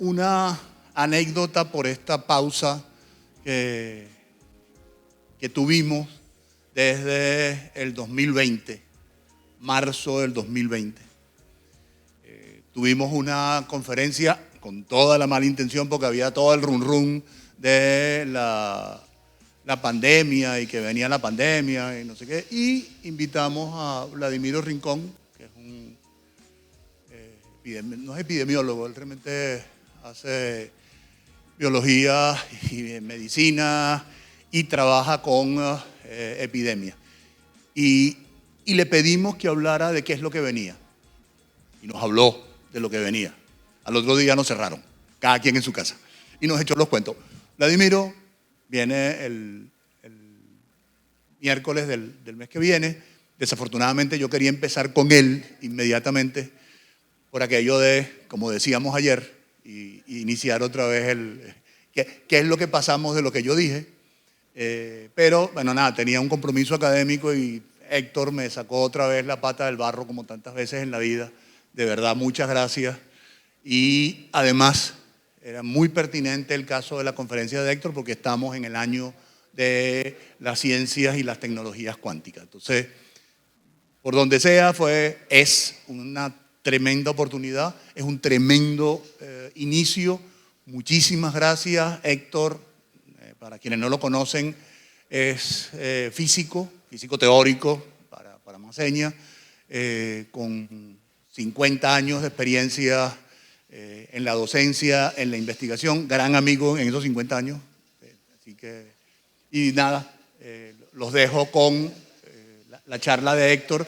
una anécdota por esta pausa que tuvimos desde el 2020, marzo del 2020. Tuvimos una conferencia con toda la mala intención porque había todo el run de la pandemia y que venía la pandemia y no sé qué. Y invitamos a Vladimiro Rincón, que es un no es epidemiólogo, él realmente hace biología y medicina y trabaja con epidemias. Y le pedimos que hablara de qué es lo que venía. Y nos habló de lo que venía. Al otro día nos cerraron, cada quien en su casa. Y nos echó los cuentos. Vladimiro viene el miércoles del mes que viene. Desafortunadamente yo quería empezar con él inmediatamente por aquello de, como decíamos ayer, y iniciar otra vez qué es lo que pasamos de lo que yo dije. Pero, bueno, nada, tenía un compromiso académico y Héctor me sacó otra vez la pata del barro como tantas veces en la vida. De verdad, muchas gracias. Y además, era muy pertinente el caso de la conferencia de Héctor porque estamos en el año de las ciencias y las tecnologías cuánticas. Entonces, por donde sea, es una tremenda oportunidad, es un tremendo inicio. Muchísimas gracias, Héctor. Para quienes no lo conocen, es físico teórico, para más señas, con 50 años de experiencia en la docencia, en la investigación, gran amigo en esos 50 años. Así que, y nada, los dejo con la charla de Héctor.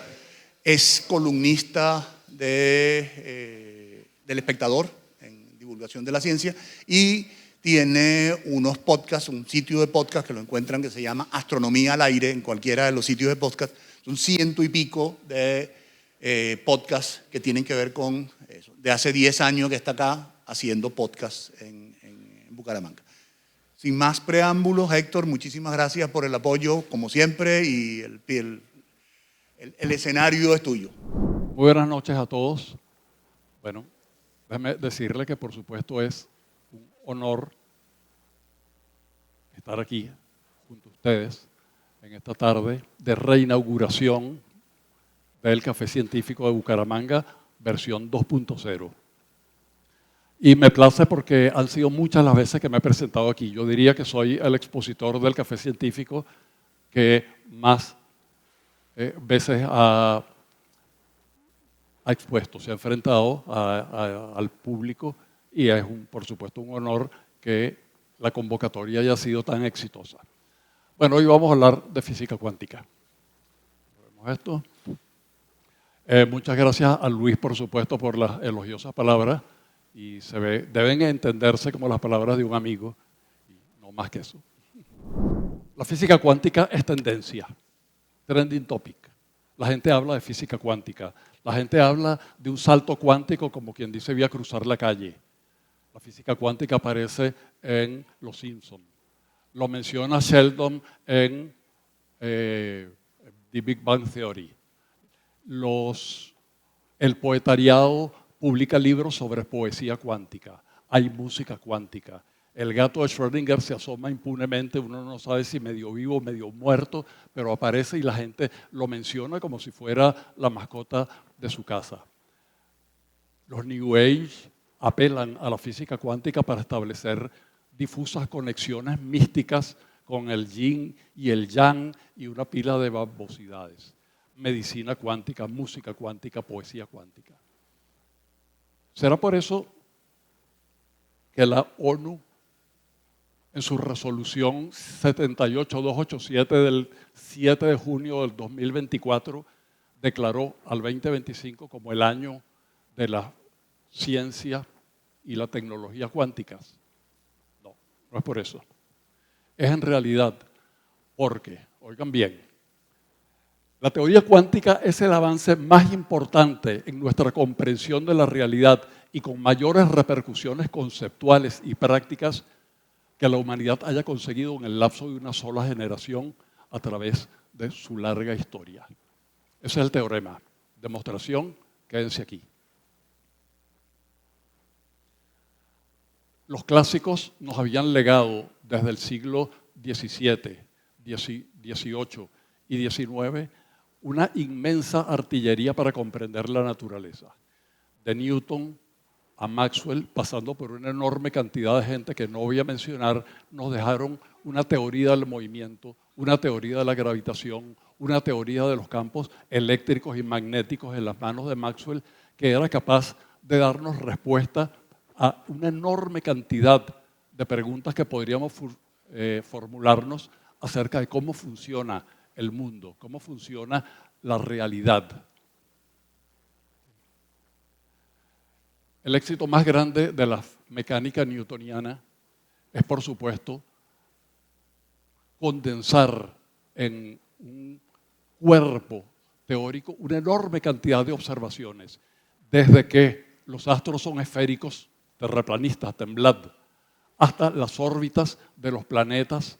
Es columnista del Espectador en divulgación de la ciencia y tiene unos podcasts, un sitio de podcast que lo encuentran que se llama Astronomía al Aire en cualquiera de los sitios de podcast. Son 100 y pico de podcasts que tienen que ver con eso. De hace 10 años que está acá haciendo podcasts en Bucaramanga. Sin más preámbulos, Héctor, muchísimas gracias por el apoyo, como siempre, y el escenario es tuyo. Muy buenas noches a todos. Bueno, déjeme decirle que por supuesto es un honor estar aquí junto a ustedes en esta tarde de reinauguración del Café Científico de Bucaramanga, versión 2.0. Y me place porque han sido muchas las veces que me he presentado aquí. Yo diría que soy el expositor del Café Científico que más veces ha expuesto, se ha enfrentado al público y es, por supuesto, un honor que la convocatoria haya sido tan exitosa. Bueno, hoy vamos a hablar de física cuántica. Vemos esto. Muchas gracias a Luis, por supuesto, por las elogiosas palabras y deben entenderse como las palabras de un amigo, y no más que eso. La física cuántica es tendencia, trending topic. La gente habla de física cuántica. La gente habla de un salto cuántico como quien dice voy a cruzar la calle. La física cuántica aparece en Los Simpsons. Lo menciona Sheldon en The Big Bang Theory. El poetariado publica libros sobre poesía cuántica. Hay música cuántica. El gato de Schrödinger se asoma impunemente, uno no sabe si medio vivo o medio muerto, pero aparece y la gente lo menciona como si fuera la mascota de su casa. Los New Age apelan a la física cuántica para establecer difusas conexiones místicas con el yin y el yang y una pila de babosidades. Medicina cuántica, música cuántica, poesía cuántica. ¿Será por eso que la ONU en su resolución 78287 del 7 de junio del 2024 declaró al 2025 como el año de la ciencia y la tecnología cuánticas? No, no es por eso. Es en realidad porque, oigan bien, la teoría cuántica es el avance más importante en nuestra comprensión de la realidad y con mayores repercusiones conceptuales y prácticas que la humanidad haya conseguido en el lapso de una sola generación a través de su larga historia. Ese es el teorema. Demostración, quédense aquí. Los clásicos nos habían legado desde el siglo XVII, XVIII y XIX una inmensa artillería para comprender la naturaleza. De Newton a Maxwell, pasando por una enorme cantidad de gente que no voy a mencionar, nos dejaron una teoría del movimiento, una teoría de la gravitación, una teoría de los campos eléctricos y magnéticos en las manos de Maxwell, que era capaz de darnos respuesta a una enorme cantidad de preguntas que podríamos formularnos acerca de cómo funciona el mundo, cómo funciona la realidad. El éxito más grande de la mecánica newtoniana es, por supuesto, condensar en un cuerpo teórico una enorme cantidad de observaciones, desde que los astros son esféricos, terraplanistas, temblad, hasta las órbitas de los planetas,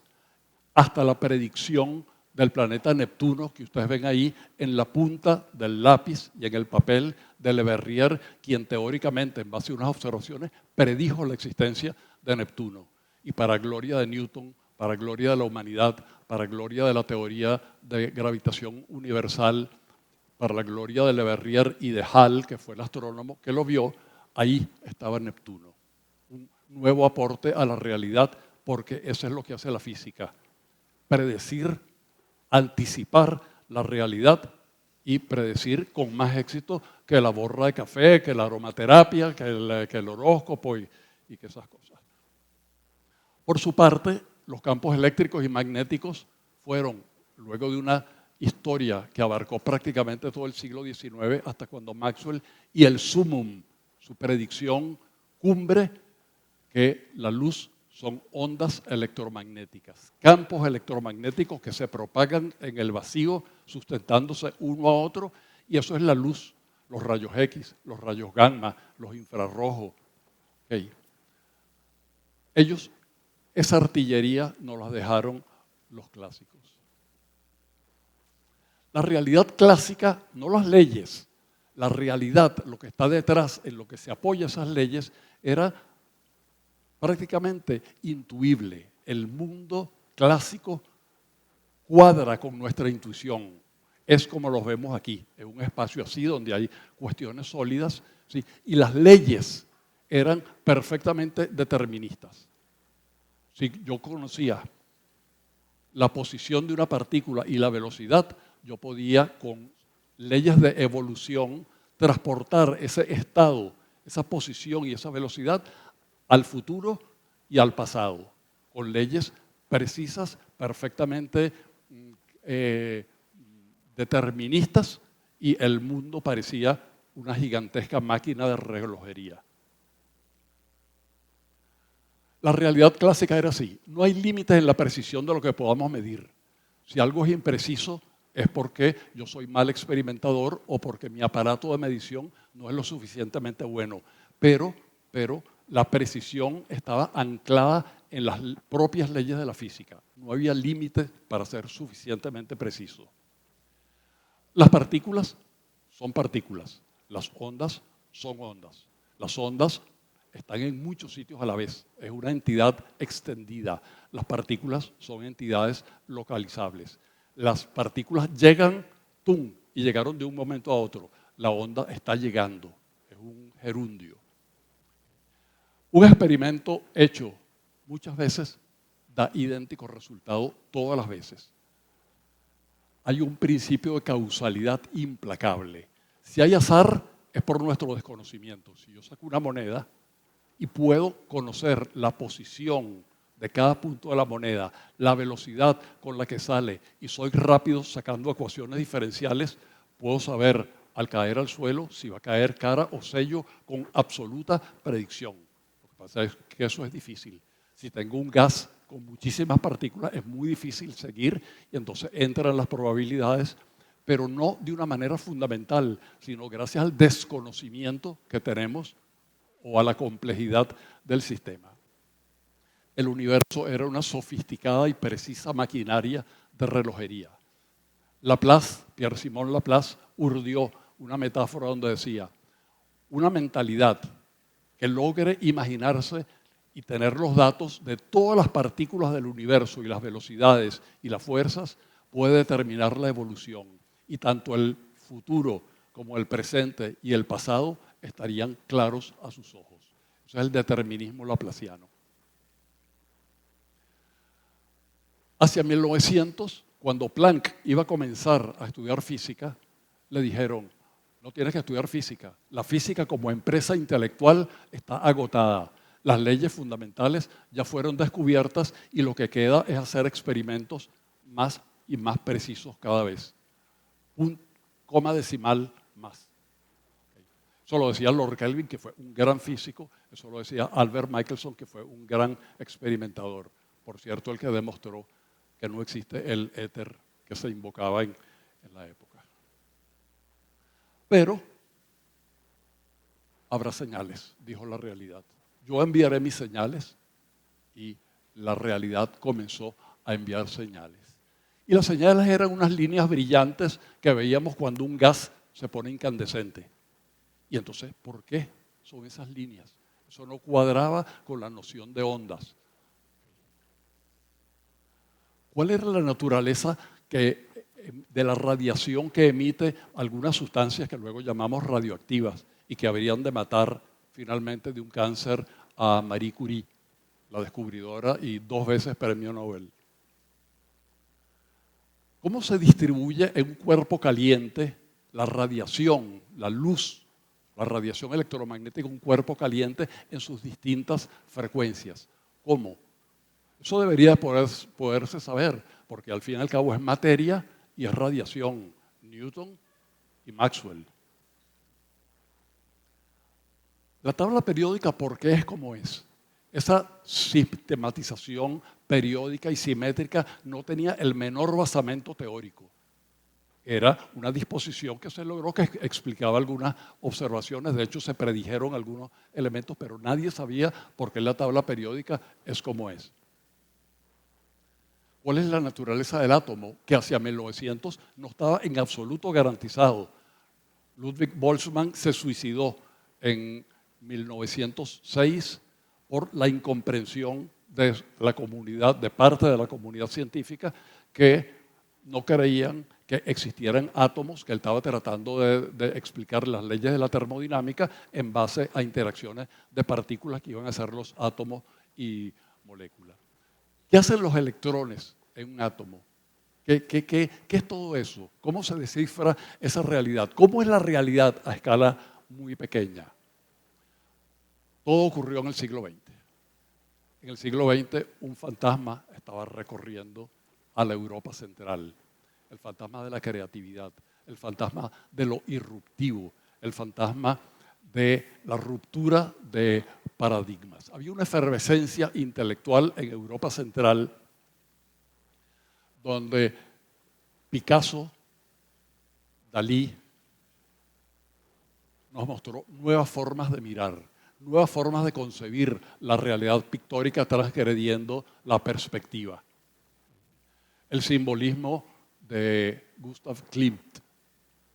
hasta la predicción del planeta Neptuno, que ustedes ven ahí en la punta del lápiz y en el papel de Le Verrier, quien teóricamente, en base a unas observaciones, predijo la existencia de Neptuno. Y para gloria de Newton, para gloria de la humanidad, para gloria de la teoría de gravitación universal, para la gloria de Le Verrier y de Hall, que fue el astrónomo que lo vio, ahí estaba Neptuno. Un nuevo aporte a la realidad, porque eso es lo que hace la física. Predecir, anticipar la realidad y predecir con más éxito que la borra de café, que la aromaterapia, que el horóscopo y que esas cosas. Por su parte, los campos eléctricos y magnéticos fueron, luego de una historia que abarcó prácticamente todo el siglo XIX, hasta cuando Maxwell y el sumum, su predicción cumbre, que la luz son ondas electromagnéticas, campos electromagnéticos que se propagan en el vacío, sustentándose uno a otro, y eso es la luz, los rayos X, los rayos gamma, los infrarrojos. Okay. Ellos, esa artillería nos la dejaron los clásicos. La realidad clásica, no las leyes, la realidad, lo que está detrás, en lo que se apoya esas leyes, era prácticamente intuible. El mundo clásico cuadra con nuestra intuición. Es como los vemos aquí, en un espacio así donde hay cuestiones sólidas, ¿sí? Y las leyes eran perfectamente deterministas. Si yo conocía la posición de una partícula y la velocidad, yo podía, con leyes de evolución, transportar ese estado, esa posición y esa velocidad al futuro y al pasado, con leyes precisas, perfectamente deterministas, y el mundo parecía una gigantesca máquina de relojería. La realidad clásica era así, no hay límites en la precisión de lo que podamos medir. Si algo es impreciso, es porque yo soy mal experimentador o porque mi aparato de medición no es lo suficientemente bueno. Pero la precisión estaba anclada en las propias leyes de la física. No había límite para ser suficientemente preciso. Las partículas son partículas, las ondas son ondas. Las ondas están en muchos sitios a la vez, es una entidad extendida. Las partículas son entidades localizables. Las partículas llegan, ¡tum!, y llegaron de un momento a otro. La onda está llegando, es un gerundio. Un experimento hecho muchas veces da idéntico resultado todas las veces. Hay un principio de causalidad implacable. Si hay azar, es por nuestro desconocimiento. Si yo saco una moneda y puedo conocer la posición de cada punto de la moneda, la velocidad con la que sale, y soy rápido sacando ecuaciones diferenciales, puedo saber al caer al suelo si va a caer cara o sello con absoluta predicción. Lo que pasa es que eso es difícil. Si tengo un gas con muchísimas partículas, es muy difícil seguir, y entonces entran las probabilidades, pero no de una manera fundamental, sino gracias al desconocimiento que tenemos o a la complejidad del sistema. El universo era una sofisticada y precisa maquinaria de relojería. Pierre-Simon Laplace urdió una metáfora donde decía: una mentalidad que logre imaginarse y tener los datos de todas las partículas del universo y las velocidades y las fuerzas puede determinar la evolución. Y tanto el futuro como el presente y el pasado estarían claros a sus ojos. Eso es el determinismo laplaciano. Hacia 1900, cuando Planck iba a comenzar a estudiar física, le dijeron, no tienes que estudiar física. La física como empresa intelectual está agotada. Las leyes fundamentales ya fueron descubiertas y lo que queda es hacer experimentos más y más precisos cada vez. Un coma decimal más. Eso lo decía Lord Kelvin, que fue un gran físico. Eso lo decía Albert Michelson, que fue un gran experimentador. Por cierto, el que demostró que no existe el éter que se invocaba en la época. Pero habrá señales, dijo la realidad. Yo enviaré mis señales y la realidad comenzó a enviar señales. Y las señales eran unas líneas brillantes que veíamos cuando un gas se pone incandescente. Y entonces, ¿por qué son esas líneas? Eso no cuadraba con la noción de ondas. ¿Cuál era la naturaleza de la radiación que emite algunas sustancias que luego llamamos radioactivas y que habrían de matar finalmente de un cáncer a Marie Curie, la descubridora y 2 veces premio Nobel? ¿Cómo se distribuye en un cuerpo caliente la radiación, la luz, la radiación electromagnética en un cuerpo caliente en sus distintas frecuencias? ¿Cómo? Eso debería poderse saber, porque al fin y al cabo es materia y es radiación. Newton y Maxwell. La tabla periódica, ¿por qué es como es? Esa sistematización periódica y simétrica no tenía el menor basamento teórico. Era una disposición que se logró, que explicaba algunas observaciones. De hecho, se predijeron algunos elementos, pero nadie sabía por qué la tabla periódica es como es. ¿Cuál es la naturaleza del átomo? Que hacia 1900 no estaba en absoluto garantizado. Ludwig Boltzmann se suicidó en 1906 por la incomprensión de la comunidad, de parte de la comunidad científica, que no creían que existieran átomos, que él estaba tratando de explicar las leyes de la termodinámica en base a interacciones de partículas que iban a ser los átomos y moléculas. ¿Qué hacen los electrones en un átomo? ¿Qué es todo eso? ¿Cómo se descifra esa realidad? ¿Cómo es la realidad a escala muy pequeña? Todo ocurrió en el siglo XX. En el siglo XX un fantasma estaba recorriendo a la Europa central. El fantasma de la creatividad, el fantasma de lo irruptivo, el fantasma de la ruptura de paradigmas. Había una efervescencia intelectual en Europa central donde Picasso, Dalí, nos mostró nuevas formas de mirar, nuevas formas de concebir la realidad pictórica transgrediendo la perspectiva. El simbolismo de Gustav Klimt.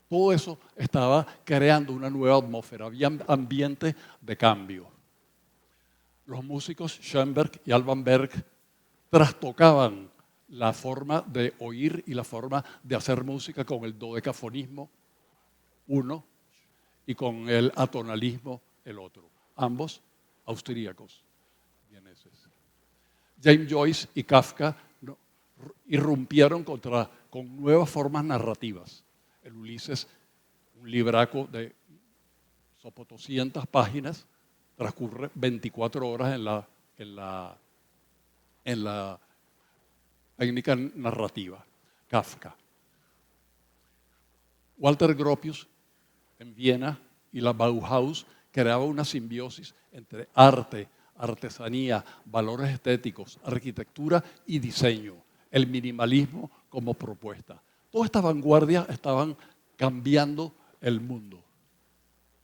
Todo eso estaba creando una nueva atmósfera, había ambiente de cambio. Los músicos Schoenberg y Alban Berg trastocaban la forma de oír y la forma de hacer música con el dodecafonismo, uno, y con el atonalismo, el otro. Ambos austríacos, vieneses. James Joyce y Kafka irrumpieron con nuevas formas narrativas. El Ulises, un libraco de 200 páginas, transcurre 24 horas en la técnica narrativa. Kafka. Walter Gropius, en Viena, y la Bauhaus creaba una simbiosis entre arte, artesanía, valores estéticos, arquitectura y diseño. El minimalismo como propuesta. Todas estas vanguardias estaban cambiando el mundo.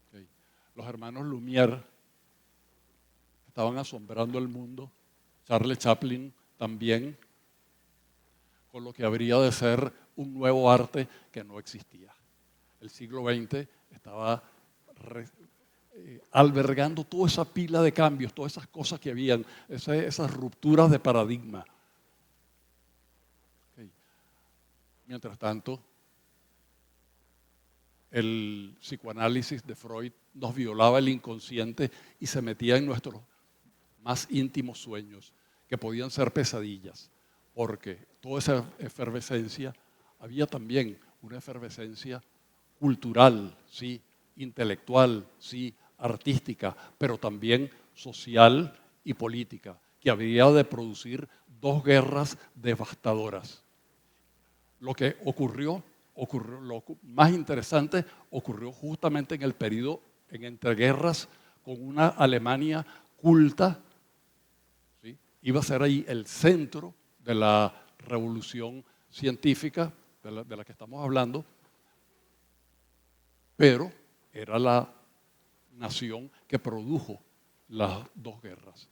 Okay. Los hermanos Lumière estaban asombrando el mundo. Charles Chaplin también, con lo que habría de ser un nuevo arte que no existía. El siglo XX estaba albergando toda esa pila de cambios, todas esas cosas que habían, esas rupturas de paradigma. Okay. Mientras tanto, el psicoanálisis de Freud nos violaba el inconsciente y se metía en nuestros más íntimos sueños, que podían ser pesadillas, porque toda esa efervescencia, había también una efervescencia cultural, sí, intelectual, sí, artística, pero también social y política, que había de producir dos guerras devastadoras. Lo que ocurrió, lo más interesante, ocurrió justamente en el periodo en entreguerras con una Alemania culta, ¿sí? Iba a ser ahí el centro de la revolución científica de la que estamos hablando, pero era la nación que produjo las dos guerras.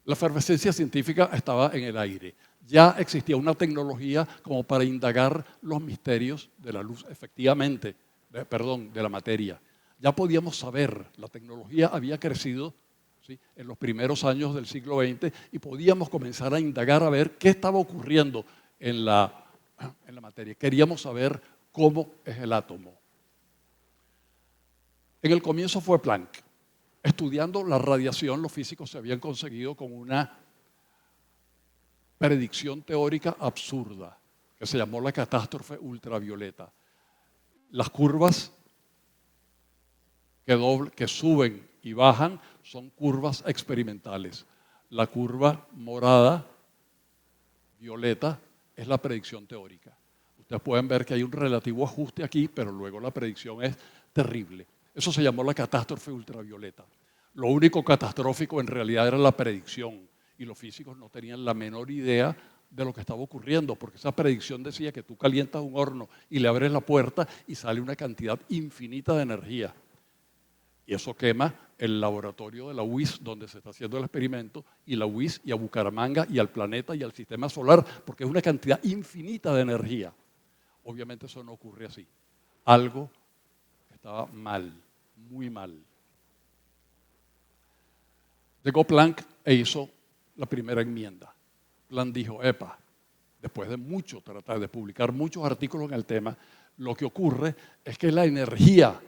La efervescencia científica estaba en el aire. Ya existía una tecnología como para indagar los misterios de la luz, efectivamente, de la materia. Ya podíamos saber, la tecnología había crecido, ¿sí?, en los primeros años del siglo XX y podíamos comenzar a indagar a ver qué estaba ocurriendo en la materia. Queríamos saber cómo es el átomo. En el comienzo fue Planck. Estudiando la radiación, los físicos se habían conseguido con una predicción teórica absurda, que se llamó la catástrofe ultravioleta. Las curvas que suben y bajan son curvas experimentales. La curva morada, violeta, es la predicción teórica. Ustedes pueden ver que hay un relativo ajuste aquí, pero luego la predicción es terrible. Eso se llamó la catástrofe ultravioleta. Lo único catastrófico en realidad era la predicción y los físicos no tenían la menor idea de lo que estaba ocurriendo, porque esa predicción decía que tú calientas un horno y le abres la puerta y sale una cantidad infinita de energía. Y eso quema el laboratorio de la UIS donde se está haciendo el experimento, y la UIS y a Bucaramanga y al planeta y al sistema solar, porque es una cantidad infinita de energía. Obviamente eso no ocurre así. Algo estaba mal, muy mal. Llegó Planck e hizo la primera enmienda. Planck dijo, epa, después de mucho tratar de publicar muchos artículos en el tema, lo que ocurre es que la energía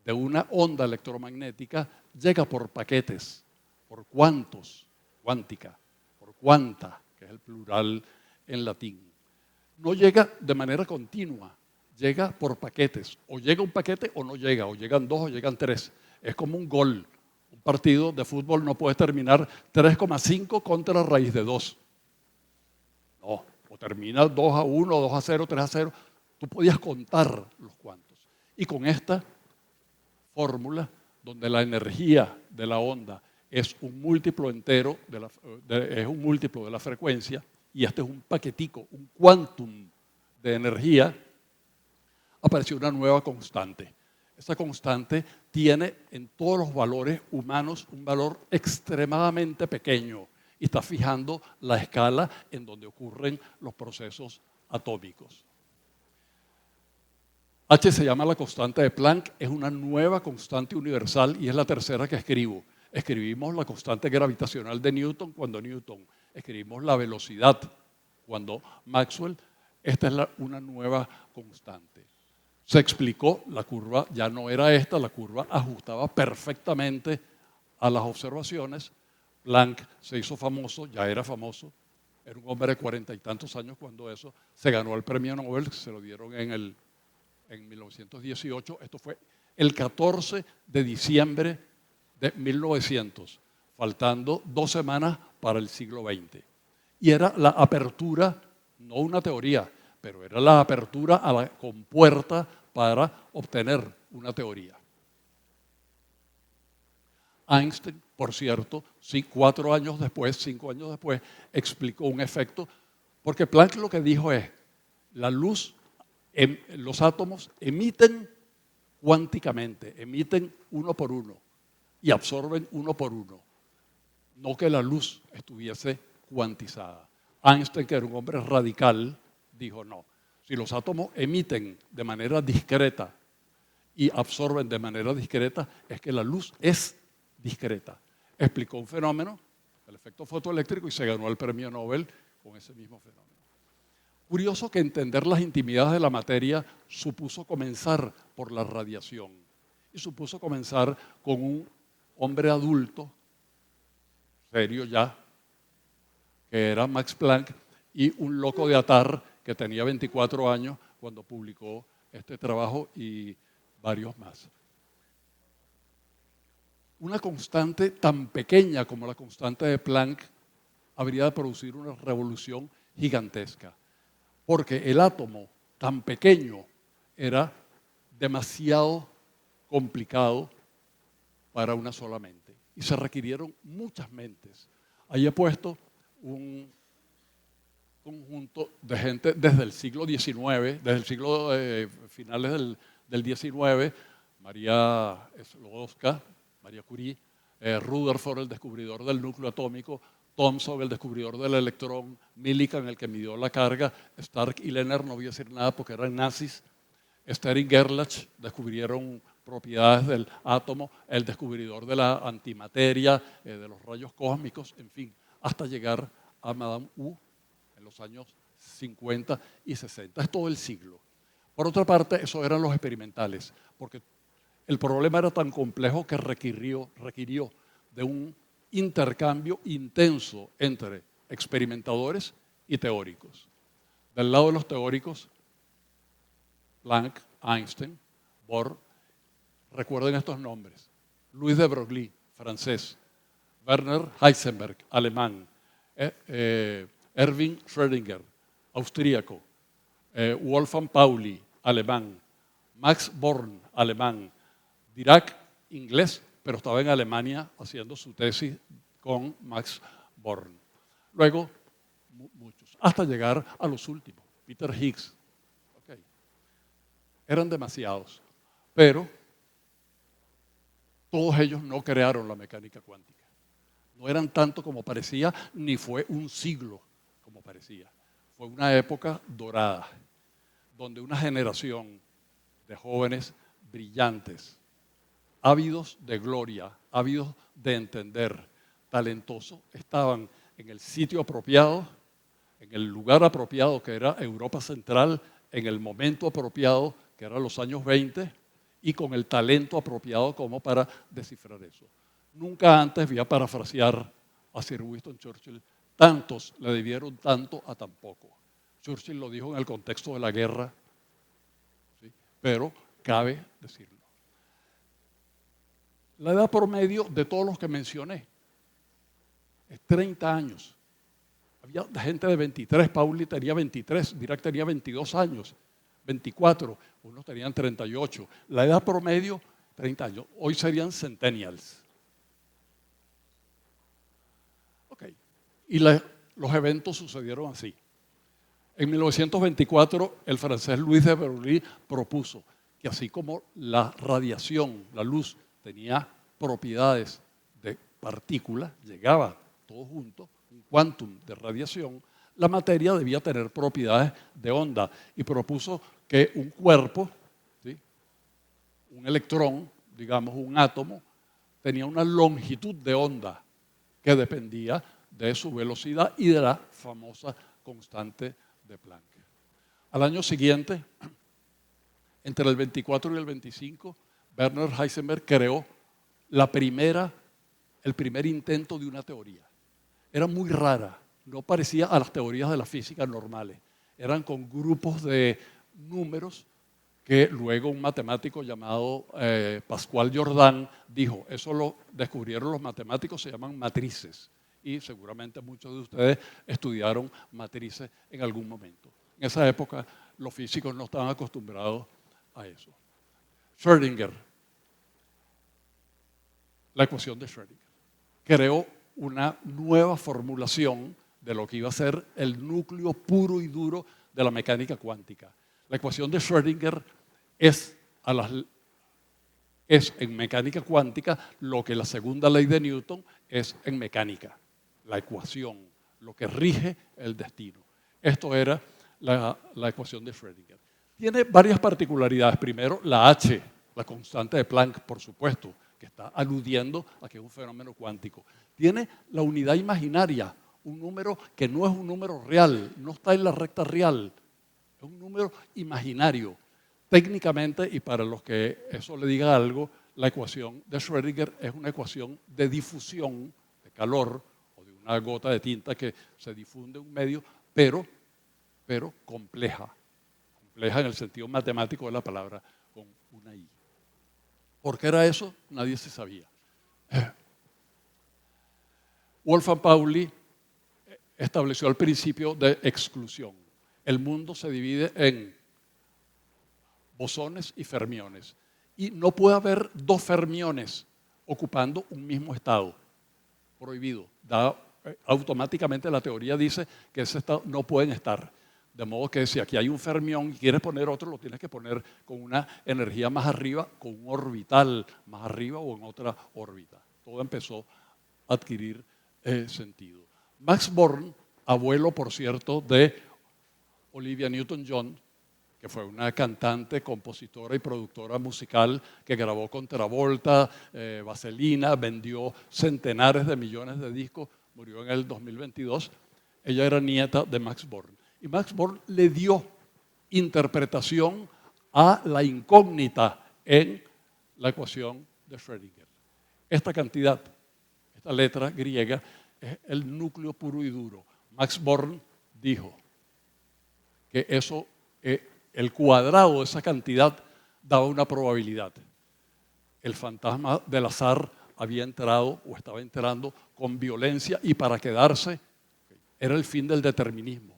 de una onda electromagnética llega por paquetes, por cuantos, cuántica, por cuanta, que es el plural en latín. No llega de manera continua, llega por paquetes. O llega un paquete o no llega, o llegan dos o llegan tres. Es como un gol. Un partido de fútbol no puede terminar 3,5 contra raíz de 2. No, o termina 2-1, 2-0, 3-0. Tú podías contar los cuantos. Y con esta fórmula, donde la energía de la onda es un múltiplo entero, es un múltiplo de la frecuencia, y este es un paquetico, un quantum de energía, apareció una nueva constante. Esa constante tiene en todos los valores humanos un valor extremadamente pequeño y está fijando la escala en donde ocurren los procesos atómicos. H se llama la constante de Planck, es una nueva constante universal y es la tercera que escribo. Escribimos la constante gravitacional de Newton cuando Newton, escribimos la velocidad cuando Maxwell. Esta es una nueva constante. Se explicó, la curva ya no era esta, la curva ajustaba perfectamente a las observaciones. Planck se hizo famoso, ya era famoso, era un hombre de 40 y tantos años cuando eso, se ganó el premio Nobel, se lo dieron en 1918, esto fue el 14 de diciembre de 1900, faltando 2 semanas para el siglo XX. Y era la apertura, no una teoría, pero era la apertura a la compuerta para obtener una teoría. Einstein, por cierto, 4 años después, 5 años después, explicó un efecto, porque Planck lo que dijo es, la luz, los átomos emiten cuánticamente, emiten uno por uno y absorben uno por uno, no que la luz estuviese cuantizada. Einstein, que era un hombre radical, dijo no, si los átomos emiten de manera discreta y absorben de manera discreta es que la luz es discreta. Explicó un fenómeno, el efecto fotoeléctrico, y se ganó el premio Nobel con ese mismo fenómeno. Curioso que entender las intimidades de la materia supuso comenzar por la radiación y supuso comenzar con un hombre adulto, serio ya, que era Max Planck, y un loco de Atar que tenía 24 años cuando publicó este trabajo y varios más. Una constante tan pequeña como la constante de Planck habría de producir una revolución gigantesca, porque el átomo tan pequeño era demasiado complicado para una sola mente y se requirieron muchas mentes. Ahí he puesto un conjunto de gente desde el siglo XIX, desde el siglo finales del XIX, María Sklodowska, María Curie, Rutherford, el descubridor del núcleo atómico, Thomson, el descubridor del electrón, Millikan, el que midió la carga, Stark y Lennart, no voy a decir nada porque eran nazis, Stern y Gerlach descubrieron propiedades del átomo, el descubridor de la antimateria, de los rayos cósmicos, en fin, hasta llegar a Madame U en los años 50 y 60. Es todo el siglo. Por otra parte, esos eran los experimentales, porque el problema era tan complejo que requirió de un intercambio intenso entre experimentadores y teóricos. Del lado de los teóricos, Planck, Einstein, Bohr, recuerden estos nombres: Louis de Broglie, francés; Werner Heisenberg, alemán; Erwin Schrödinger, austríaco; Wolfgang Pauli, alemán; Max Born, alemán; Dirac, inglés, pero estaba en Alemania haciendo su tesis con Max Born. Luego, muchos, hasta llegar a los últimos, Peter Higgs. Okay. Eran demasiados, pero todos ellos no crearon la mecánica cuántica. No eran tanto como parecía, ni fue un siglo como parecía. Fue una época dorada, donde una generación de jóvenes brillantes, ávidos de gloria, ávidos de entender, talentosos, estaban en el sitio apropiado, en el lugar apropiado, que era Europa Central, en el momento apropiado, que eran los años 20, y con el talento apropiado como para descifrar eso. Nunca antes, voy a parafrasear a Sir Winston Churchill, tantos le debieron tanto a tan poco. Churchill lo dijo en el contexto de la guerra, ¿sí? Pero cabe decirlo. La edad promedio de todos los que mencioné es 30 años. Había gente de 23, Pauli tenía 23, Dirac tenía 22 años, 24, unos tenían 38. La edad promedio, 30 años. Hoy serían centennials. Ok. Y los eventos sucedieron así. En 1924, el francés Louis de Broglie propuso que así como la radiación, la luz, tenía propiedades de partículas, llegaba todo junto, un quantum de radiación, la materia debía tener propiedades de onda y propuso que un cuerpo, ¿sí?, un electrón, digamos un átomo, tenía una longitud de onda que dependía de su velocidad y de la famosa constante de Planck. Al año siguiente, entre el 24 y el 25, Werner Heisenberg creó el primer intento de una teoría. Era muy rara, no parecía a las teorías de la física normales. Eran con grupos de números que luego un matemático llamado Pascual Jordan dijo, eso lo descubrieron los matemáticos, se llaman matrices. Y seguramente muchos de ustedes estudiaron matrices en algún momento. En esa época los físicos no estaban acostumbrados a eso. Schrödinger, la ecuación de Schrödinger, creó una nueva formulación de lo que iba a ser el núcleo puro y duro de la mecánica cuántica. La ecuación de Schrödinger es en mecánica cuántica lo que la segunda ley de Newton es en mecánica, la ecuación, lo que rige el destino. Esto era la ecuación de Schrödinger. Tiene varias particularidades. Primero, la H la constante de Planck, por supuesto, que está aludiendo a que es un fenómeno cuántico. Tiene la unidad imaginaria, un número que no es un número real, no está en la recta real, es un número imaginario. Técnicamente, y para los que eso le diga algo, la ecuación de Schrödinger es una ecuación de difusión de calor o de una gota de tinta que se difunde en un medio, pero compleja. Compleja en el sentido matemático de la palabra, con una I. ¿Por qué era eso? Nadie se sabía. Wolfgang Pauli estableció el principio de exclusión. El mundo se divide en bosones y fermiones. Y no puede haber dos fermiones ocupando un mismo estado. Prohibido. Automáticamente la teoría dice que ese estado no pueden estar. De modo que si aquí hay un fermión y quieres poner otro, lo tienes que poner con una energía más arriba, con un orbital más arriba o en otra órbita. Todo empezó a adquirir sentido. Max Born, abuelo, por cierto, de Olivia Newton-John, que fue una cantante, compositora y productora musical que grabó con Travolta, Vaselina, vendió centenares de millones de discos, murió en el 2022. Ella era nieta de Max Born. Y Max Born le dio interpretación a la incógnita en la ecuación de Schrödinger. Esta cantidad, esta letra griega, es el núcleo puro y duro. Max Born dijo que eso, el cuadrado de esa cantidad daba una probabilidad. El fantasma del azar había entrado o estaba entrando con violencia y para quedarse era el fin del determinismo.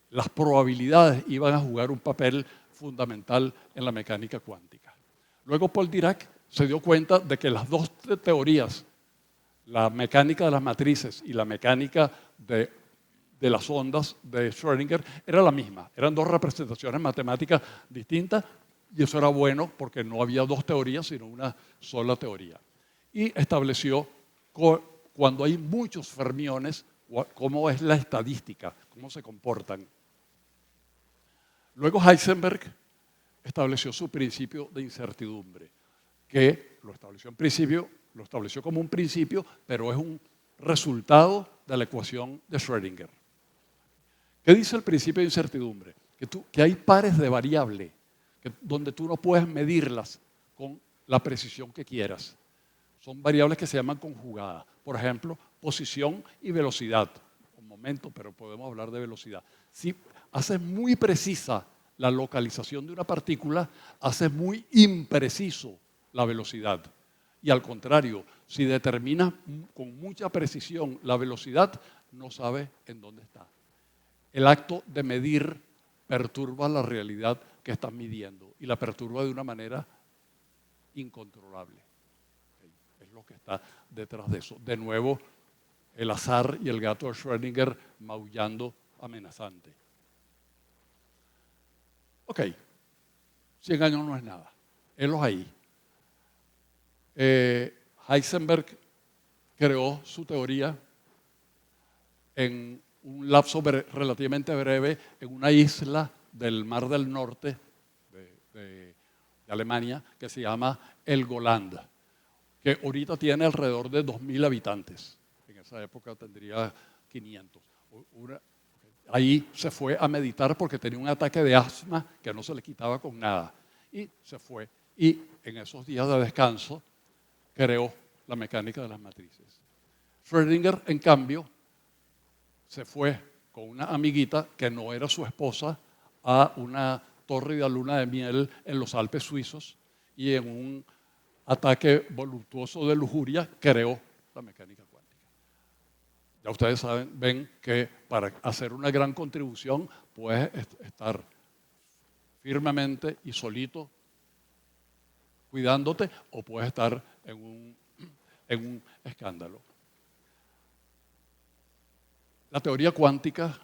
Las probabilidades iban a jugar un papel fundamental en la mecánica cuántica. Luego Paul Dirac se dio cuenta de que las dos teorías, la mecánica de las matrices y la mecánica de las ondas de Schrödinger, era la misma. Eran dos representaciones matemáticas distintas y eso era bueno porque no había dos teorías, sino una sola teoría. Y estableció cuando hay muchos fermiones, cómo es la estadística, cómo se comportan. Luego Heisenberg estableció su principio de incertidumbre, que lo estableció como un principio, pero es un resultado de la ecuación de Schrödinger. ¿Qué dice el principio de incertidumbre? Que hay pares de variables donde tú no puedes medirlas con la precisión que quieras. Son variables que se llaman conjugadas. Por ejemplo, posición y velocidad. Un momento, pero podemos hablar de velocidad. Si haces muy precisa la localización de una partícula, haces muy impreciso la velocidad. Y al contrario, si determinas con mucha precisión la velocidad, no sabes en dónde está. El acto de medir perturba la realidad que estás midiendo y la perturba de una manera incontrolable. Es lo que está detrás de eso. De nuevo, el azar y el gato de Schrödinger maullando amenazante. Ok, 100 años no es nada. Helos ahí. Heisenberg creó su teoría en un lapso relativamente breve en una isla del Mar del Norte de Alemania que se llama Helgoland, que ahorita tiene alrededor de 2.000 habitantes. En esa época tendría 500. Ahí se fue a meditar porque tenía un ataque de asma que no se le quitaba con nada. Y se fue. Y en esos días de descanso creó la mecánica de las matrices. Schrödinger, en cambio, se fue con una amiguita que no era su esposa a una torre de luna de miel en los Alpes suizos y en un ataque voluptuoso de lujuria creó la mecánica cuántica. Ya ustedes ven que para hacer una gran contribución puedes estar firmemente y solito cuidándote o puedes estar en un escándalo. La teoría cuántica,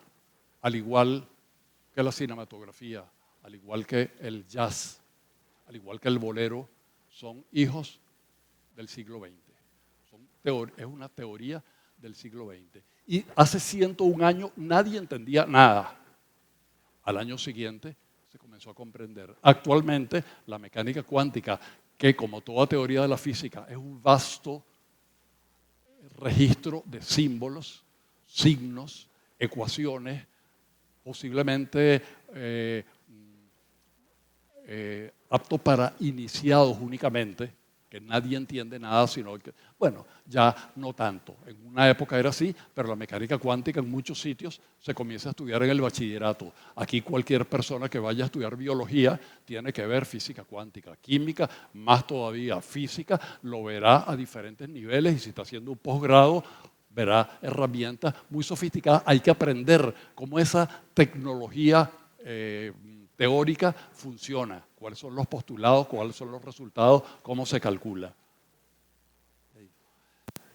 al igual que la cinematografía, al igual que el jazz, al igual que el bolero, son hijos del siglo XX. Es una teoría del siglo XX. Y hace 101 años nadie entendía nada. Al año siguiente se comenzó comenzó a comprender. Actualmente, la mecánica cuántica, que como toda teoría de la física es un vasto registro de símbolos, signos, ecuaciones, posiblemente apto para iniciados únicamente, que nadie entiende nada, sino que, bueno, ya no tanto. En una época era así, pero la mecánica cuántica en muchos sitios se comienza a estudiar en el bachillerato. Aquí cualquier persona que vaya a estudiar biología tiene que ver física cuántica, química, más todavía física, lo verá a diferentes niveles y si está haciendo un posgrado, verá herramientas muy sofisticadas. Hay que aprender cómo esa tecnología teórica funciona, cuáles son los postulados, cuáles son los resultados, cómo se calcula.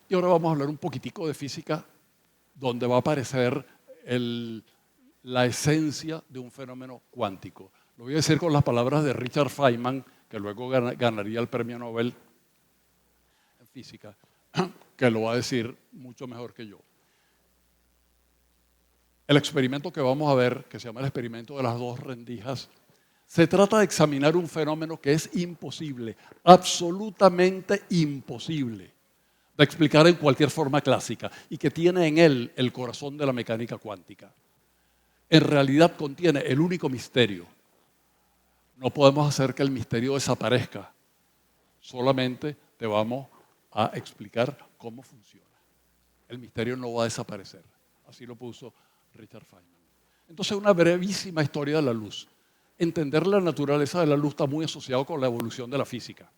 Y ahora vamos a hablar un poquitico de física, donde va a aparecer la esencia de un fenómeno cuántico. Lo voy a decir con las palabras de Richard Feynman, que luego ganaría el premio Nobel en física, que lo va a decir mucho mejor que yo. El experimento que vamos a ver, que se llama el experimento de las dos rendijas, se trata de examinar un fenómeno que es imposible, absolutamente imposible, de explicar en cualquier forma clásica y que tiene en él el corazón de la mecánica cuántica. En realidad contiene el único misterio. No podemos hacer que el misterio desaparezca, solamente te vamos a explicar cómo funciona. El misterio no va a desaparecer, así lo puso Richard Feynman. Entonces, una brevísima historia de la luz. Entender la naturaleza de la luz está muy asociado con la evolución de la física.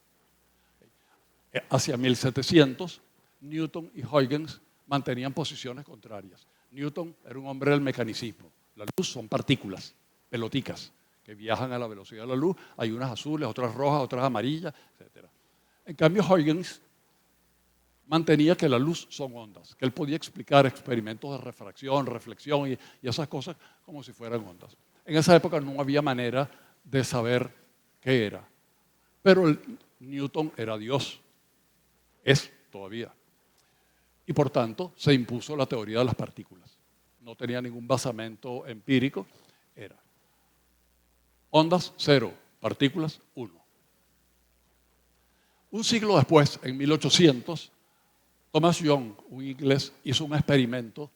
Hacia 1700, Newton y Huygens mantenían posiciones contrarias. Newton era un hombre del mecanicismo. La luz son partículas, peloticas, que viajan a la velocidad de la luz. Hay unas azules, otras rojas, otras amarillas, etc. En cambio, Huygens mantenía que la luz son ondas, que él podía explicar experimentos de refracción, reflexión y esas cosas como si fueran ondas. En esa época no había manera de saber qué era, pero Newton era Dios, es todavía, y por tanto se impuso la teoría de las partículas. No tenía ningún basamento empírico, era ondas 0, partículas 1. Un siglo después, en 1800, Thomas Young, un inglés, hizo un experimento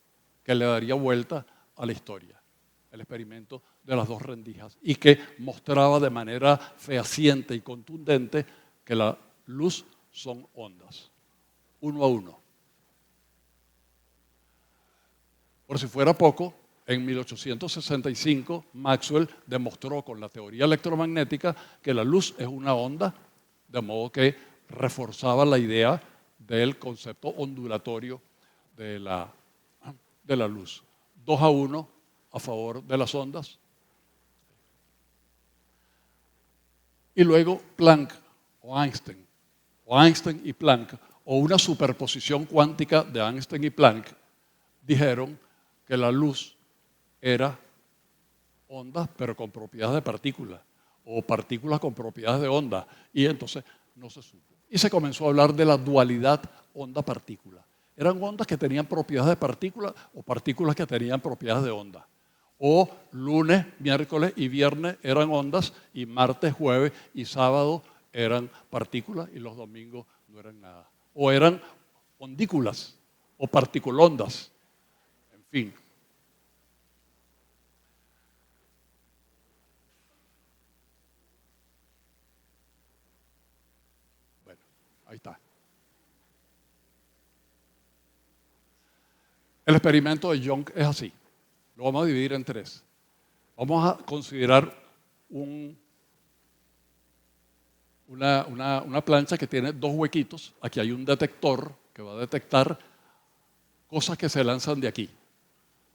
que le daría vuelta a la historia, el experimento de las dos rendijas, y que mostraba de manera fehaciente y contundente que la luz son ondas, uno a uno. Por si fuera poco, en 1865 Maxwell demostró con la teoría electromagnética que la luz es una onda, de modo que reforzaba la idea del concepto ondulatorio de la luz. 2-1 a favor de las ondas. Y luego Planck o Einstein y Planck, o una superposición cuántica de Einstein y Planck, dijeron que la luz era ondas pero con propiedades de partículas, o partículas con propiedades de ondas, y entonces no se supo. Y se comenzó a hablar de la dualidad onda-partícula. Eran ondas que tenían propiedades de partículas o partículas que tenían propiedades de onda. O lunes, miércoles y viernes eran ondas y martes, jueves y sábado eran partículas y los domingos no eran nada. O eran ondículas o particulondas. En fin. Bueno, ahí está. El experimento de Young es así. Lo vamos a dividir en 3. Vamos a considerar una plancha que tiene 2 huequitos. Aquí hay un detector que va a detectar cosas que se lanzan de aquí.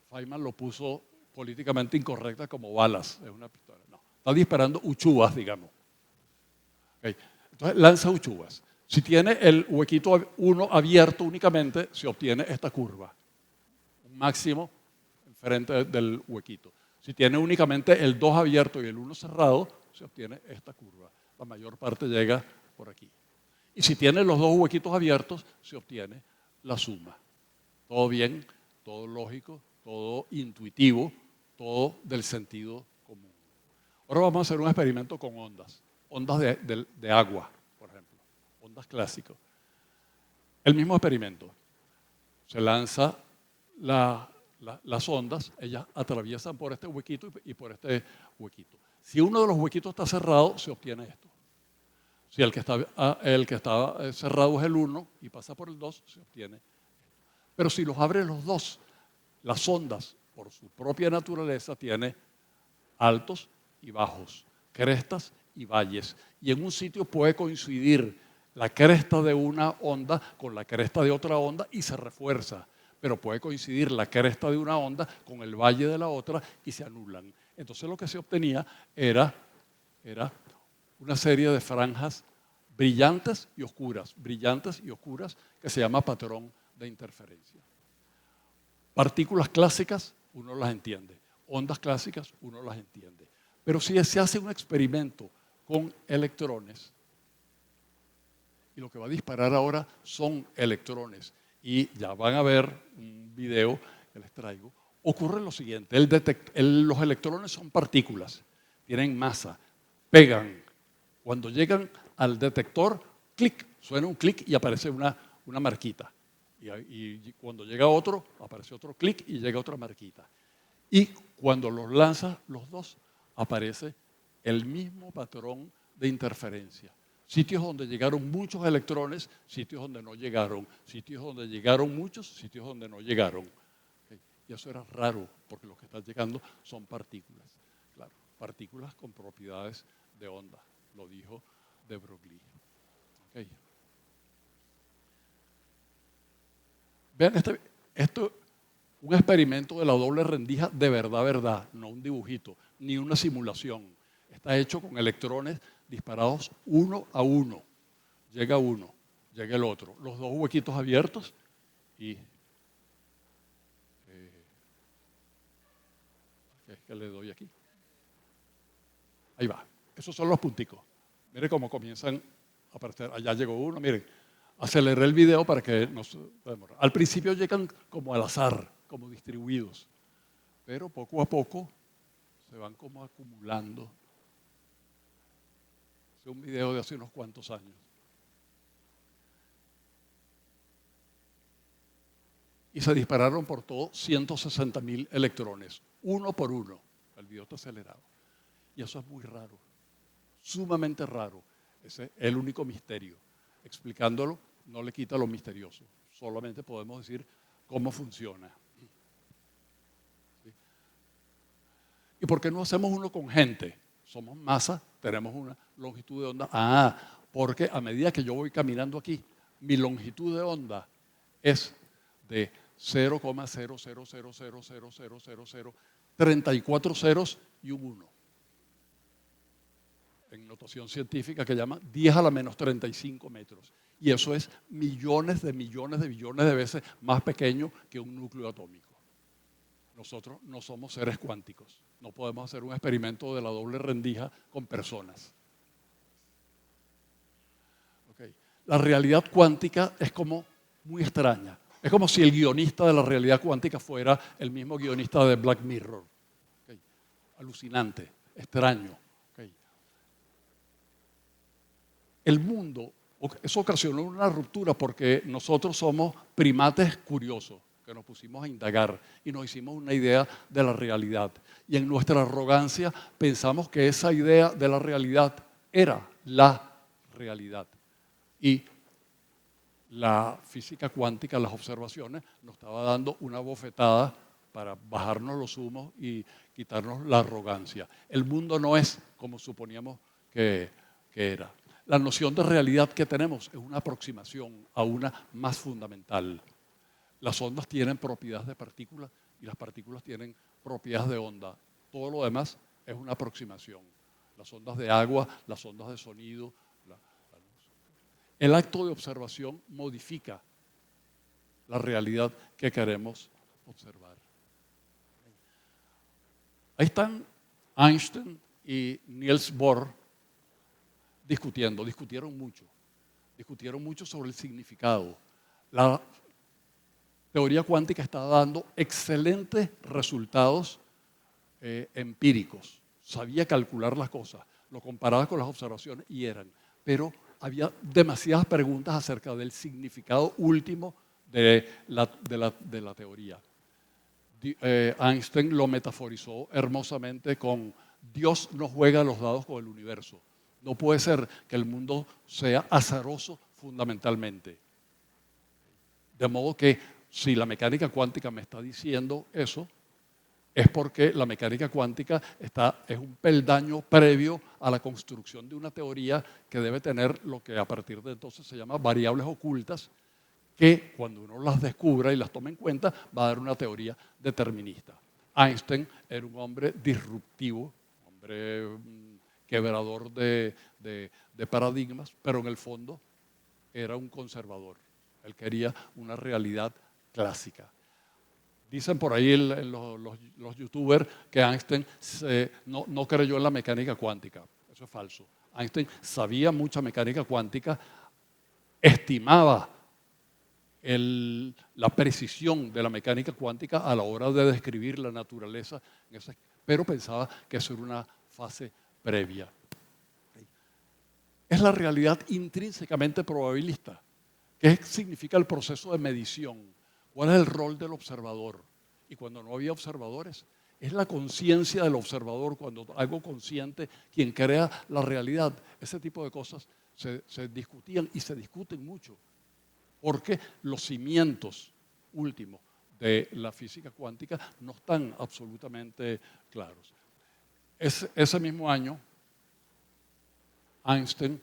Feynman lo puso políticamente incorrecta como balas. Es una pistola. No, está disparando uchuvas, digamos. Okay. Entonces lanza uchuvas. Si tiene el huequito 1 abierto únicamente, se obtiene esta curva. Un máximo enfrente del huequito. Si tiene únicamente el 2 abierto y el 1 cerrado, se obtiene esta curva. La mayor parte llega por aquí. Y si tiene los 2 huequitos abiertos, se obtiene la suma. Todo bien, todo lógico, todo intuitivo, todo del sentido común. Ahora vamos a hacer un experimento con ondas. Ondas de agua, por ejemplo. Ondas clásicas. El mismo experimento. Se lanza las ondas, ellas atraviesan por este huequito y por este huequito. Si uno de los huequitos está cerrado, se obtiene esto. Si el que está cerrado es el 1 y pasa por el 2, se obtiene esto. Pero si los abre los dos, las ondas, por su propia naturaleza, tienen altos y bajos, crestas y valles. Y en un sitio puede coincidir la cresta de una onda con la cresta de otra onda y se refuerza. Pero puede coincidir la cresta de una onda con el valle de la otra y se anulan. Entonces lo que se obtenía era una serie de franjas brillantes y oscuras, que se llama patrón de interferencia. Partículas clásicas, uno las entiende. Ondas clásicas, uno las entiende. Pero si se hace un experimento con electrones, y lo que va a disparar ahora son electrones, y ya van a ver un video que les traigo, ocurre lo siguiente, los electrones son partículas, tienen masa, pegan. Cuando llegan al detector, clic, suena un clic y aparece una marquita. Y cuando llega otro, aparece otro clic y llega otra marquita. Y cuando los lanzas los dos, aparece el mismo patrón de interferencia. Sitios donde llegaron muchos electrones, sitios donde no llegaron, sitios donde llegaron muchos, sitios donde no llegaron. ¿Okay? Y eso era raro, porque lo que están llegando son partículas. Claro, partículas con propiedades de onda, lo dijo de Broglie. ¿Okay? Vean esto, un experimento de la doble rendija de verdad, no un dibujito, ni una simulación. Está hecho con electrones disparados uno a uno. Llega uno, llega el otro. Los dos huequitos abiertos y... ¿qué es que le doy aquí? Ahí va. Esos son los punticos. Mire cómo comienzan a aparecer. Allá llegó uno, miren. Aceleré el video para que no se demore. Al principio llegan como al azar, como distribuidos. Pero poco a poco se van como acumulando. Es un video de hace unos cuantos años. Y se dispararon por todo 160.000 electrones, uno por uno. El video está acelerado. Y eso es muy raro, sumamente raro. Ese es el único misterio. Explicándolo no le quita lo misterioso. Solamente podemos decir cómo funciona. ¿Sí? ¿Y por qué no hacemos uno con gente? Somos masa, tenemos una longitud de onda. Porque a medida que yo voy caminando aquí, mi longitud de onda es de 0,000000034 ceros y un 1. En notación científica que llama 10 a la menos 35 metros. Y eso es millones de veces más pequeño que un núcleo atómico. Nosotros no somos seres cuánticos. No podemos hacer un experimento de la doble rendija con personas. Okay. La realidad cuántica es como muy extraña. Es como si el guionista de la realidad cuántica fuera el mismo guionista de Black Mirror. Okay. Alucinante, extraño. Okay. El mundo, eso ocasionó una ruptura porque nosotros somos primates curiosos, que nos pusimos a indagar y nos hicimos una idea de la realidad. Y en nuestra arrogancia pensamos que esa idea de la realidad era la realidad. Y la física cuántica, las observaciones, nos estaba dando una bofetada para bajarnos los humos y quitarnos la arrogancia. El mundo no es como suponíamos que era. La noción de realidad que tenemos es una aproximación a una más fundamental. Las ondas tienen propiedades de partículas y las partículas tienen propiedades de onda. Todo lo demás es una aproximación. Las ondas de agua, las ondas de sonido, la luz. El acto de observación modifica la realidad que queremos observar. Ahí están Einstein y Niels Bohr discutieron mucho sobre el significado. La teoría cuántica está dando excelentes resultados empíricos sabía calcular las cosas, lo comparaba con las observaciones y eran, pero había demasiadas preguntas acerca del significado último de la teoría. Einstein lo metaforizó hermosamente con Dios no juega los dados con el universo. No puede ser que el mundo sea azaroso fundamentalmente. De modo que si la mecánica cuántica me está diciendo eso, es porque la mecánica cuántica es un peldaño previo a la construcción de una teoría que debe tener lo que a partir de entonces se llama variables ocultas, que cuando uno las descubra y las tome en cuenta, va a dar una teoría determinista. Einstein era un hombre disruptivo, un hombre quebrador de paradigmas, pero en el fondo era un conservador. Él quería una realidad clásica. Dicen por ahí los youtubers que Einstein no creyó en la mecánica cuántica. Eso es falso. Einstein sabía mucha mecánica cuántica, estimaba la precisión de la mecánica cuántica a la hora de describir la naturaleza, pero pensaba que eso era una fase previa. Es la realidad intrínsecamente probabilista. ¿Qué significa el proceso de medición? ¿Cuál es el rol del observador? Y cuando no había observadores, es la conciencia del observador, cuando algo consciente, quien crea la realidad. Ese tipo de cosas se discutían y se discuten mucho, porque los cimientos últimos de la física cuántica no están absolutamente claros. Ese mismo año, Einstein,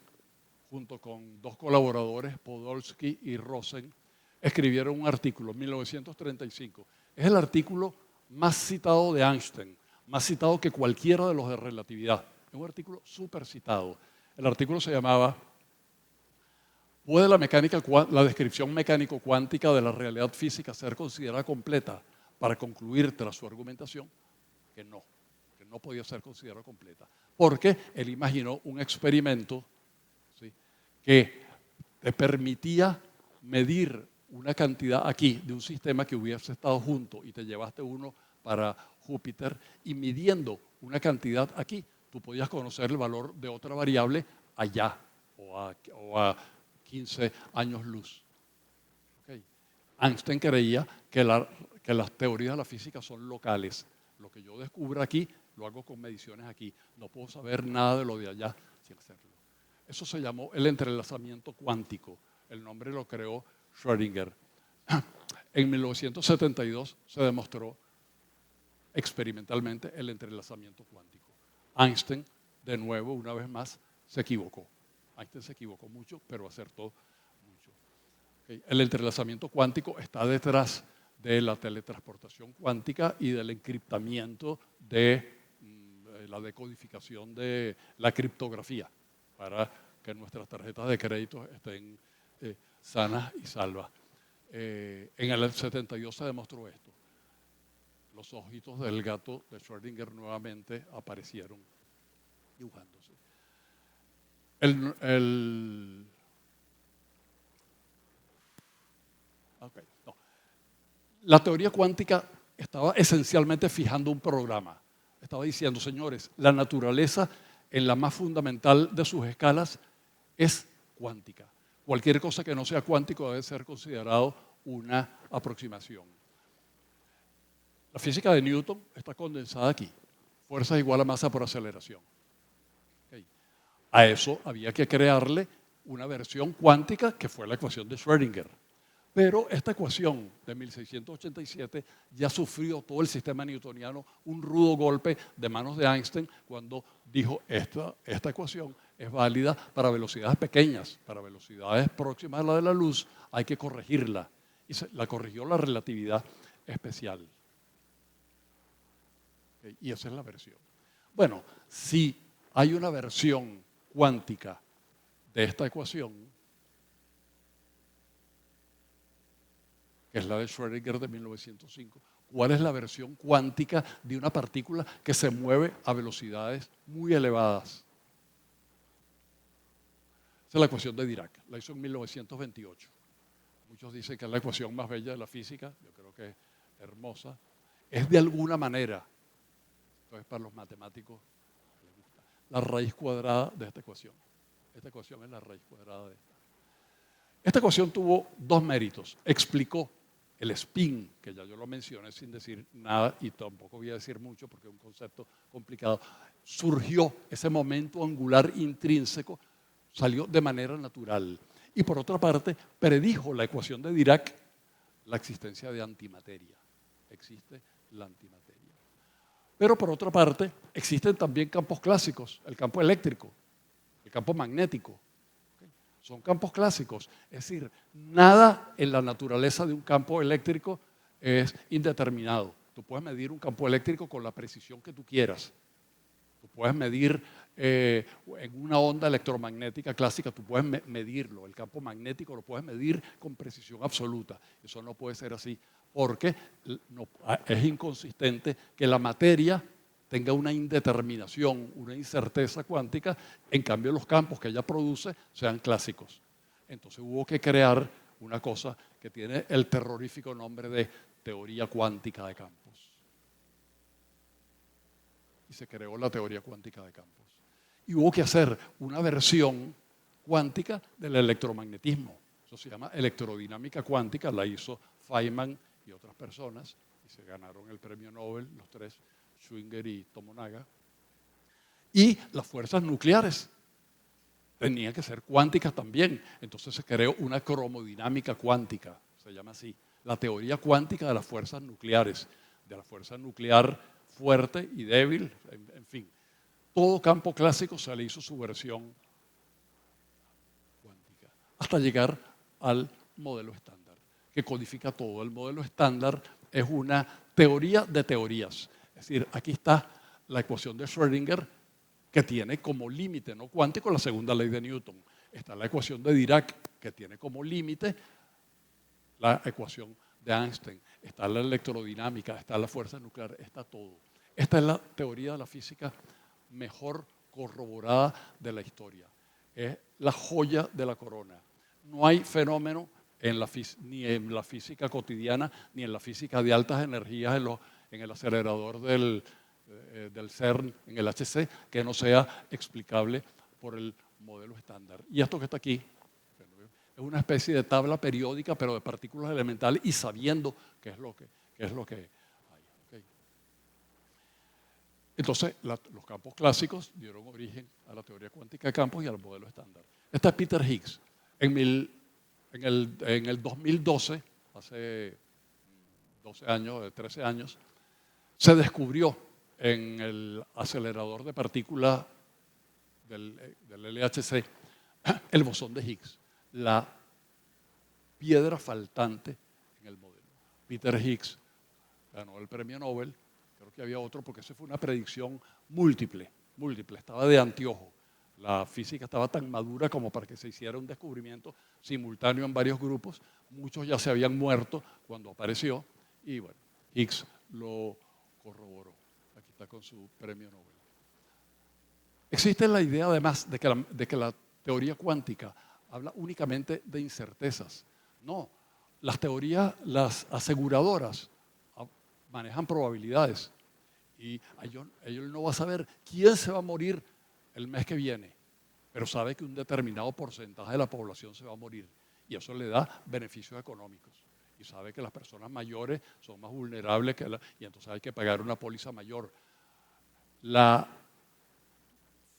junto con dos colaboradores, Podolsky y Rosen, escribieron un artículo en 1935. Es el artículo más citado de Einstein, más citado que cualquiera de los de relatividad. Es un artículo súper citado. El artículo se llamaba ¿Puede la descripción mecánico-cuántica de la realidad física ser considerada completa para concluir tras su argumentación? Que no podía ser considerada completa. Porque él imaginó un experimento, ¿sí?, que te permitía medir una cantidad aquí de un sistema que hubiese estado junto y te llevaste uno para Júpiter y midiendo una cantidad aquí, tú podías conocer el valor de otra variable allá o a 15 años luz. Okay. Einstein creía que las teorías de la física son locales. Lo que yo descubra aquí, lo hago con mediciones aquí. No puedo saber nada de lo de allá sin hacerlo. Eso se llamó el entrelazamiento cuántico. El nombre lo creó Schrödinger. En 1972 se demostró experimentalmente el entrelazamiento cuántico. Einstein, de nuevo, una vez más, se equivocó. Einstein se equivocó mucho, pero acertó mucho. Okay. El entrelazamiento cuántico está detrás de la teletransportación cuántica y del encriptamiento de la decodificación de la criptografía para que nuestras tarjetas de crédito estén sanas y salvas. En el 72 se demostró esto. Los ojitos del gato de Schrödinger nuevamente aparecieron dibujándose. Okay, no. La teoría cuántica estaba esencialmente fijando un programa. Estaba diciendo, señores, la naturaleza en la más fundamental de sus escalas es cuántica. Cualquier cosa que no sea cuántico debe ser considerado una aproximación. La física de Newton está condensada aquí. Fuerza igual a masa por aceleración. Okay. A eso había que crearle una versión cuántica que fue la ecuación de Schrödinger. Pero esta ecuación de 1687 ya sufrió todo el sistema newtoniano un rudo golpe de manos de Einstein cuando dijo esta ecuación es válida para velocidades pequeñas, para velocidades próximas a la de la luz hay que corregirla. Y la corrigió la relatividad especial. Okay, y esa es la versión. Bueno, si hay una versión cuántica de esta ecuación, que es la de Schrödinger de 1905. ¿Cuál es la versión cuántica de una partícula que se mueve a velocidades muy elevadas? Esa es la ecuación de Dirac, la hizo en 1928. Muchos dicen que es la ecuación más bella de la física, yo creo que es hermosa. Es de alguna manera, entonces para los matemáticos la raíz cuadrada de esta ecuación. Esta ecuación es la raíz cuadrada de esta. Esta ecuación tuvo dos méritos. Explicó el spin, que ya yo lo mencioné sin decir nada y tampoco voy a decir mucho porque es un concepto complicado. Surgió ese momento angular intrínseco, salió de manera natural. Y por otra parte, predijo la ecuación de Dirac la existencia de antimateria. Existe la antimateria. Pero por otra parte, existen también campos clásicos, el campo eléctrico, el campo magnético. Son campos clásicos. Es decir, nada en la naturaleza de un campo eléctrico es indeterminado. Tú puedes medir un campo eléctrico con la precisión que tú quieras. Tú puedes medir en una onda electromagnética clásica, tú puedes medirlo. El campo magnético lo puedes medir con precisión absoluta. Eso no puede ser así porque es inconsistente que la materia tenga una indeterminación, una incerteza cuántica, en cambio los campos que ella produce sean clásicos. Entonces hubo que crear una cosa que tiene el terrorífico nombre de teoría cuántica de campos. Y se creó la teoría cuántica de campos. Y hubo que hacer una versión cuántica del electromagnetismo. Eso se llama electrodinámica cuántica, la hizo Feynman y otras personas, y se ganaron el premio Nobel, los tres, Schwinger y Tomonaga. Y las fuerzas nucleares tenían que ser cuánticas también. Entonces se creó una cromodinámica cuántica, se llama así, la teoría cuántica de las fuerzas nucleares, de la fuerza nuclear fuerte y débil, en fin. Todo campo clásico se le hizo su versión cuántica, hasta llegar al modelo estándar, que codifica todo. El modelo estándar es una teoría de teorías. Es decir, aquí está la ecuación de Schrödinger, que tiene como límite no cuántico la segunda ley de Newton. Está la ecuación de Dirac, que tiene como límite la ecuación de Einstein. Está la electrodinámica, está la fuerza nuclear, está todo. Esta es la teoría de la física mejor corroborada de la historia. Es la joya de la corona. No hay fenómeno ni en la física cotidiana, ni en la física de altas energías en el acelerador del CERN, en el HC, que no sea explicable por el modelo estándar. Y esto que está aquí es una especie de tabla periódica, pero de partículas elementales y sabiendo qué es lo que hay. ¿Okay? Entonces, los campos clásicos dieron origen a la teoría cuántica de campos y al modelo estándar. Este es Peter Higgs. En el 2012, hace 12 años, 13 años, se descubrió en el acelerador de partículas del LHC el bosón de Higgs, la piedra faltante en el modelo. Peter Higgs ganó el premio Nobel, creo que había otro, porque esa fue una predicción múltiple, estaba de anteojo. La física estaba tan madura como para que se hiciera un descubrimiento simultáneo en varios grupos. Muchos ya se habían muerto cuando apareció y bueno, Higgs lo corroboró. Aquí está con su premio Nobel. Existe la idea además de que la teoría cuántica habla únicamente de incertezas. No, las teorías, las aseguradoras manejan probabilidades y ellos no va a saber quién se va a morir el mes que viene, pero sabe que un determinado porcentaje de la población se va a morir y eso le da beneficios económicos. Y sabe que las personas mayores son más vulnerables y entonces hay que pagar una póliza mayor. La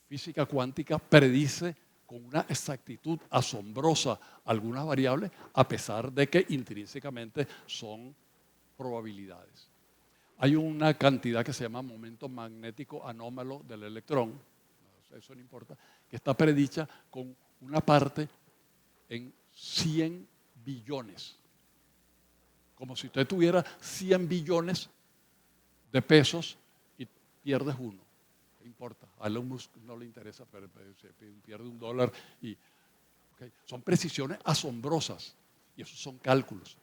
física cuántica predice con una exactitud asombrosa algunas variables, a pesar de que intrínsecamente son probabilidades. Hay una cantidad que se llama momento magnético anómalo del electrón, eso no importa, que está predicha con una parte en 100 billones. Como si usted tuviera 100 billones de pesos y pierdes uno. No importa, a Elon Musk no le interesa, pero pierde $1 y okay. Son precisiones asombrosas y esos son cálculos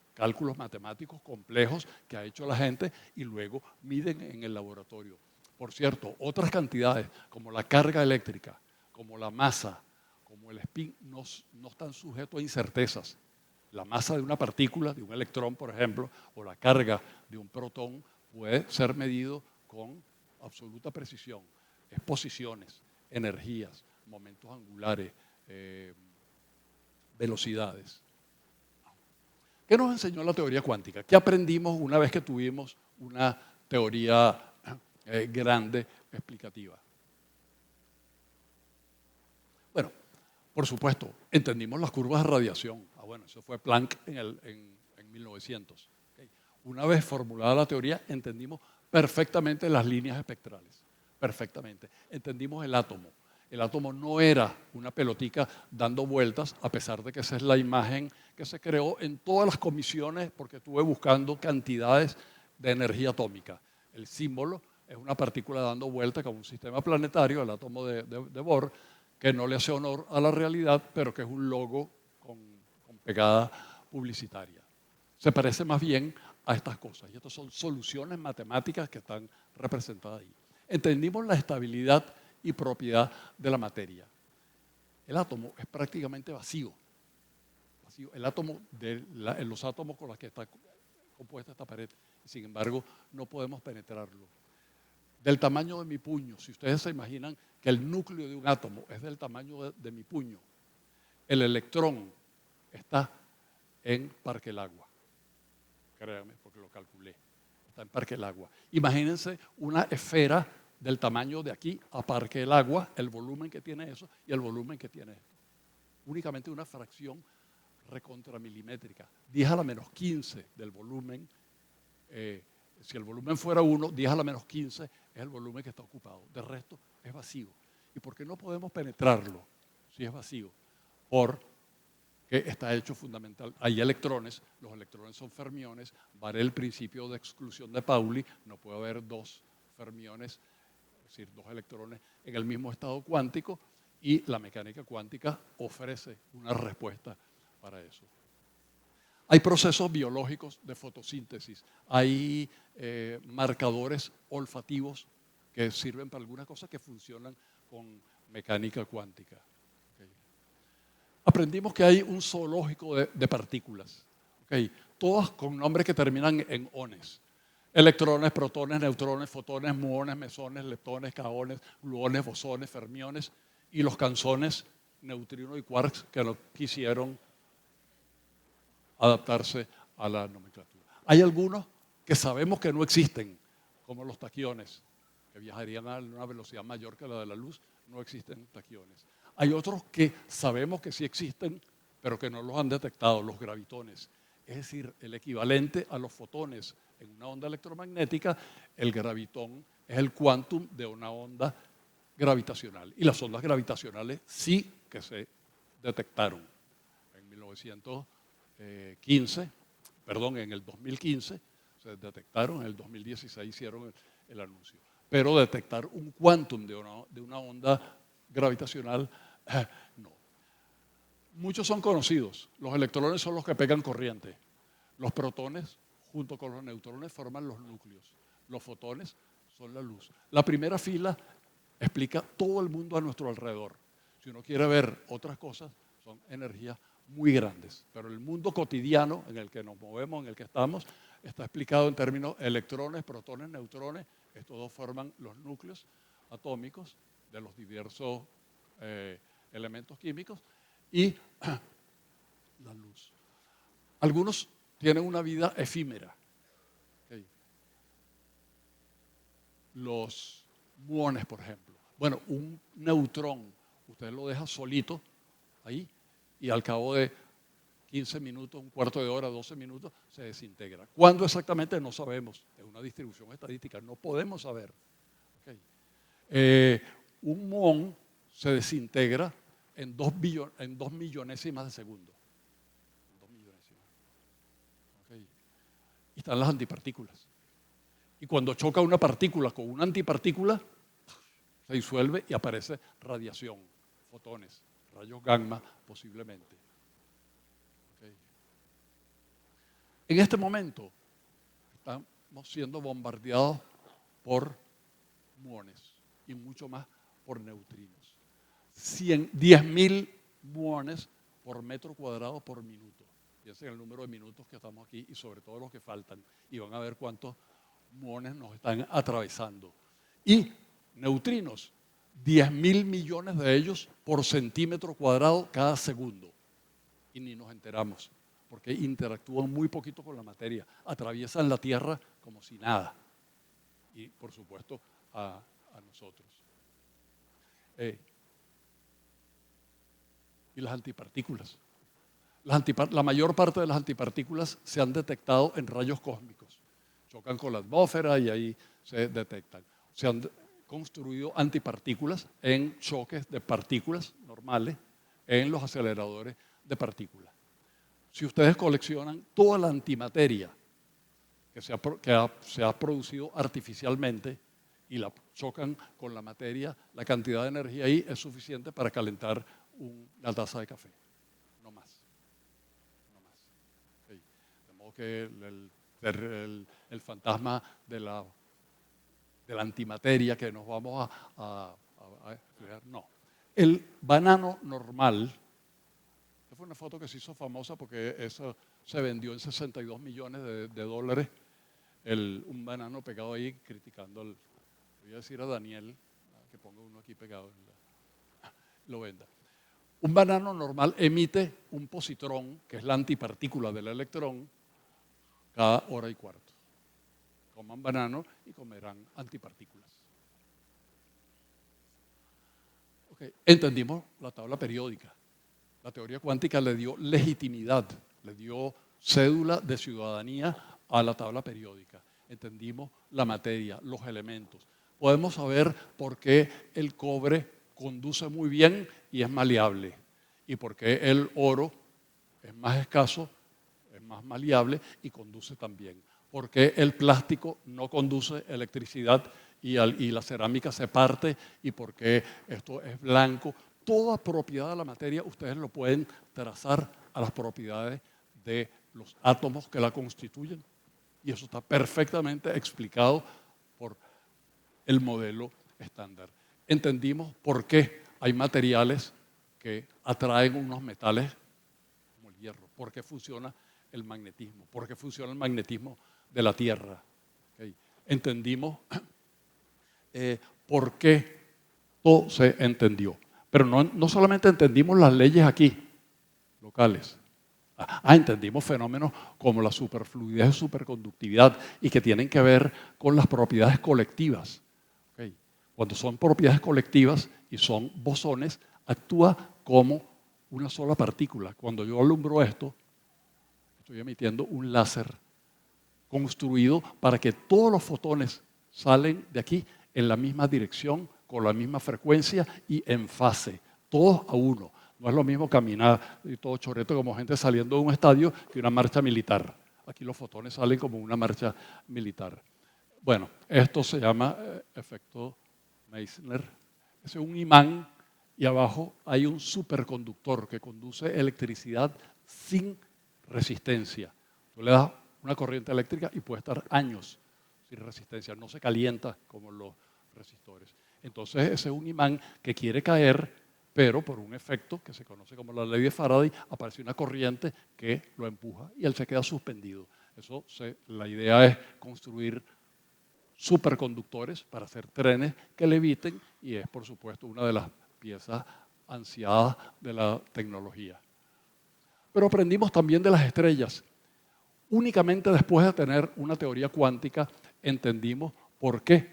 matemáticos complejos que ha hecho la gente y luego miden en el laboratorio. Por cierto, otras cantidades como la carga eléctrica, como la masa, como el spin, no están sujetos a incertezas. La masa de una partícula, de un electrón, por ejemplo, o la carga de un protón puede ser medido con absoluta precisión. Es posiciones, energías, momentos angulares, velocidades. ¿Qué nos enseñó la teoría cuántica? ¿Qué aprendimos una vez que tuvimos una teoría grande explicativa? Bueno, por supuesto, entendimos las curvas de radiación. Bueno, eso fue Planck en 1900. ¿Okay? Una vez formulada la teoría, entendimos perfectamente las líneas espectrales. Perfectamente. Entendimos el átomo. El átomo no era una pelotica dando vueltas, a pesar de que esa es la imagen que se creó en todas las comisiones, porque estuve buscando cantidades de energía atómica. El símbolo es una partícula dando vueltas como un sistema planetario, el átomo de Bohr, que no le hace honor a la realidad, pero que es un logo con pegada publicitaria. Se parece más bien a estas cosas. Y estas son soluciones matemáticas que están representadas ahí. Entendimos la estabilidad y propiedad de la materia. El átomo es prácticamente vacío. El átomo en los átomos con los que está compuesta esta pared. Sin embargo, no podemos penetrarlo. Del tamaño de mi puño, si ustedes se imaginan que el núcleo de un átomo es del tamaño de mi puño, el electrón está en Parque el Agua. Créanme, porque lo calculé. Está en Parque el Agua. Imagínense una esfera del tamaño de aquí a Parque el Agua, el volumen que tiene eso y el volumen que tiene esto. Únicamente una fracción recontramilimétrica. 10 a la menos 15 del volumen. Si el volumen fuera 1, 10 a la menos 15 es el volumen que está ocupado. De resto es vacío. ¿Y por qué no podemos penetrarlo si es vacío? Porque está hecho fundamental. Hay electrones, los electrones son fermiones, vale el principio de exclusión de Pauli, no puede haber dos fermiones, es decir, dos electrones en el mismo estado cuántico, y la mecánica cuántica ofrece una respuesta para eso. Hay procesos biológicos de fotosíntesis, hay marcadores olfativos que sirven para algunas cosas que funcionan con mecánica cuántica. Okay. Aprendimos que hay un zoológico de partículas, okay, todas con nombres que terminan en ones. Electrones, protones, neutrones, fotones, muones, mesones, leptones, kaones, gluones, bosones, fermiones y los canzones, neutrinos y quarks que no quisieron adaptarse a la nomenclatura. Hay algunos que sabemos que no existen, como los taquiones, que viajarían a una velocidad mayor que la de la luz, no existen taquiones. Hay otros que sabemos que sí existen, pero que no los han detectado, los gravitones. Es decir, el equivalente a los fotones en una onda electromagnética, el gravitón es el quantum de una onda gravitacional. Y las ondas gravitacionales sí que se detectaron en 1915, en el 2015, se detectaron, en el 2016 hicieron el anuncio. Pero detectar un quantum de una onda gravitacional, no. Muchos son conocidos. Los electrones son los que pegan corriente. Los protones, junto con los neutrones, forman los núcleos. Los fotones son la luz. La primera fila explica todo el mundo a nuestro alrededor. Si uno quiere ver otras cosas, son energías muy grandes. Pero el mundo cotidiano en el que nos movemos, en el que estamos, está explicado en términos electrones, protones, neutrones. Estos dos forman los núcleos atómicos de los diversos elementos químicos y la luz. Algunos tienen una vida efímera. Okay. Los muones, por ejemplo. Bueno, un neutrón, usted lo deja solito ahí y al cabo de 15 minutos, un cuarto de hora, 12 minutos, se desintegra. ¿Cuándo exactamente? No sabemos. Es una distribución estadística, no podemos saber. Okay. Un muón se desintegra en 2 millonésimas de segundo. Okay. Y están las antipartículas. Y cuando choca una partícula con una antipartícula, se disuelve y aparece radiación, fotones, rayos gamma posiblemente. Okay. En este momento estamos siendo bombardeados por muones y mucho más por neutrinos. 10.000 muones por metro cuadrado por minuto. Ese es el número de minutos que estamos aquí y sobre todo los que faltan. Y van a ver cuántos muones nos están atravesando. Y neutrinos, 10.000 millones de ellos por centímetro cuadrado cada segundo. Y ni nos enteramos, porque interactúan muy poquito con la materia, atraviesan la Tierra como si nada. Y por supuesto a nosotros. Y las antipartículas. La mayor parte de las antipartículas se han detectado en rayos cósmicos. Chocan con la atmósfera y ahí se detectan. Se han construido antipartículas en choques de partículas normales en los aceleradores de partículas. Si ustedes coleccionan toda la antimateria que se ha producido artificialmente y la chocan con la materia, la cantidad de energía ahí es suficiente para calentar una taza de café. No más. No más. Okay. De modo que el fantasma de la antimateria que nos vamos a estudiar, no. El banano normal, esta fue una foto que se hizo famosa porque eso se vendió en 62 millones de dólares, un banano pegado ahí criticando voy a decir a Daniel que ponga uno aquí pegado, lo venda. Un banano normal emite un positrón, que es la antipartícula del electrón, cada hora y cuarto. Coman banano y comerán antipartículas. Okay. Entendimos la tabla periódica. La teoría cuántica le dio legitimidad, le dio cédula de ciudadanía a la tabla periódica. Entendimos la materia, los elementos. Podemos saber por qué el cobre conduce muy bien y es maleable, y por qué el oro es más escaso, es más maleable y conduce también. Por qué el plástico no conduce electricidad y la cerámica se parte, y por qué esto es blanco. Toda propiedad de la materia ustedes lo pueden trazar a las propiedades de los átomos que la constituyen, y eso está perfectamente explicado por el modelo estándar. Entendimos por qué hay materiales que atraen unos metales como el hierro, por qué funciona el magnetismo, por qué funciona el magnetismo de la Tierra. ¿Okay? Entendimos por qué todo se entendió. Pero no solamente entendimos las leyes aquí, locales. Entendimos fenómenos como la superfluidez y superconductividad, y que tienen que ver con las propiedades colectivas. ¿Okay? Cuando son propiedades colectivas y son bosones, actúa como una sola partícula. Cuando yo alumbro esto, estoy emitiendo un láser construido para que todos los fotones salen de aquí en la misma dirección, con la misma frecuencia y en fase, todos a uno. No es lo mismo caminar y todo choreto como gente saliendo de un estadio que una marcha militar. Aquí los fotones salen como una marcha militar. Bueno, esto se llama efecto Meissner. Es un imán y abajo hay un superconductor que conduce electricidad sin resistencia. Tú le das una corriente eléctrica y puede estar años sin resistencia, no se calienta como los resistores. Entonces ese es un imán que quiere caer, pero por un efecto que se conoce como la ley de Faraday, aparece una corriente que lo empuja y él se queda suspendido. La idea es construir superconductores para hacer trenes que leviten, y es por supuesto una de las piezas ansiadas de la tecnología. Pero aprendimos también de las estrellas. Únicamente después de tener una teoría cuántica entendimos por qué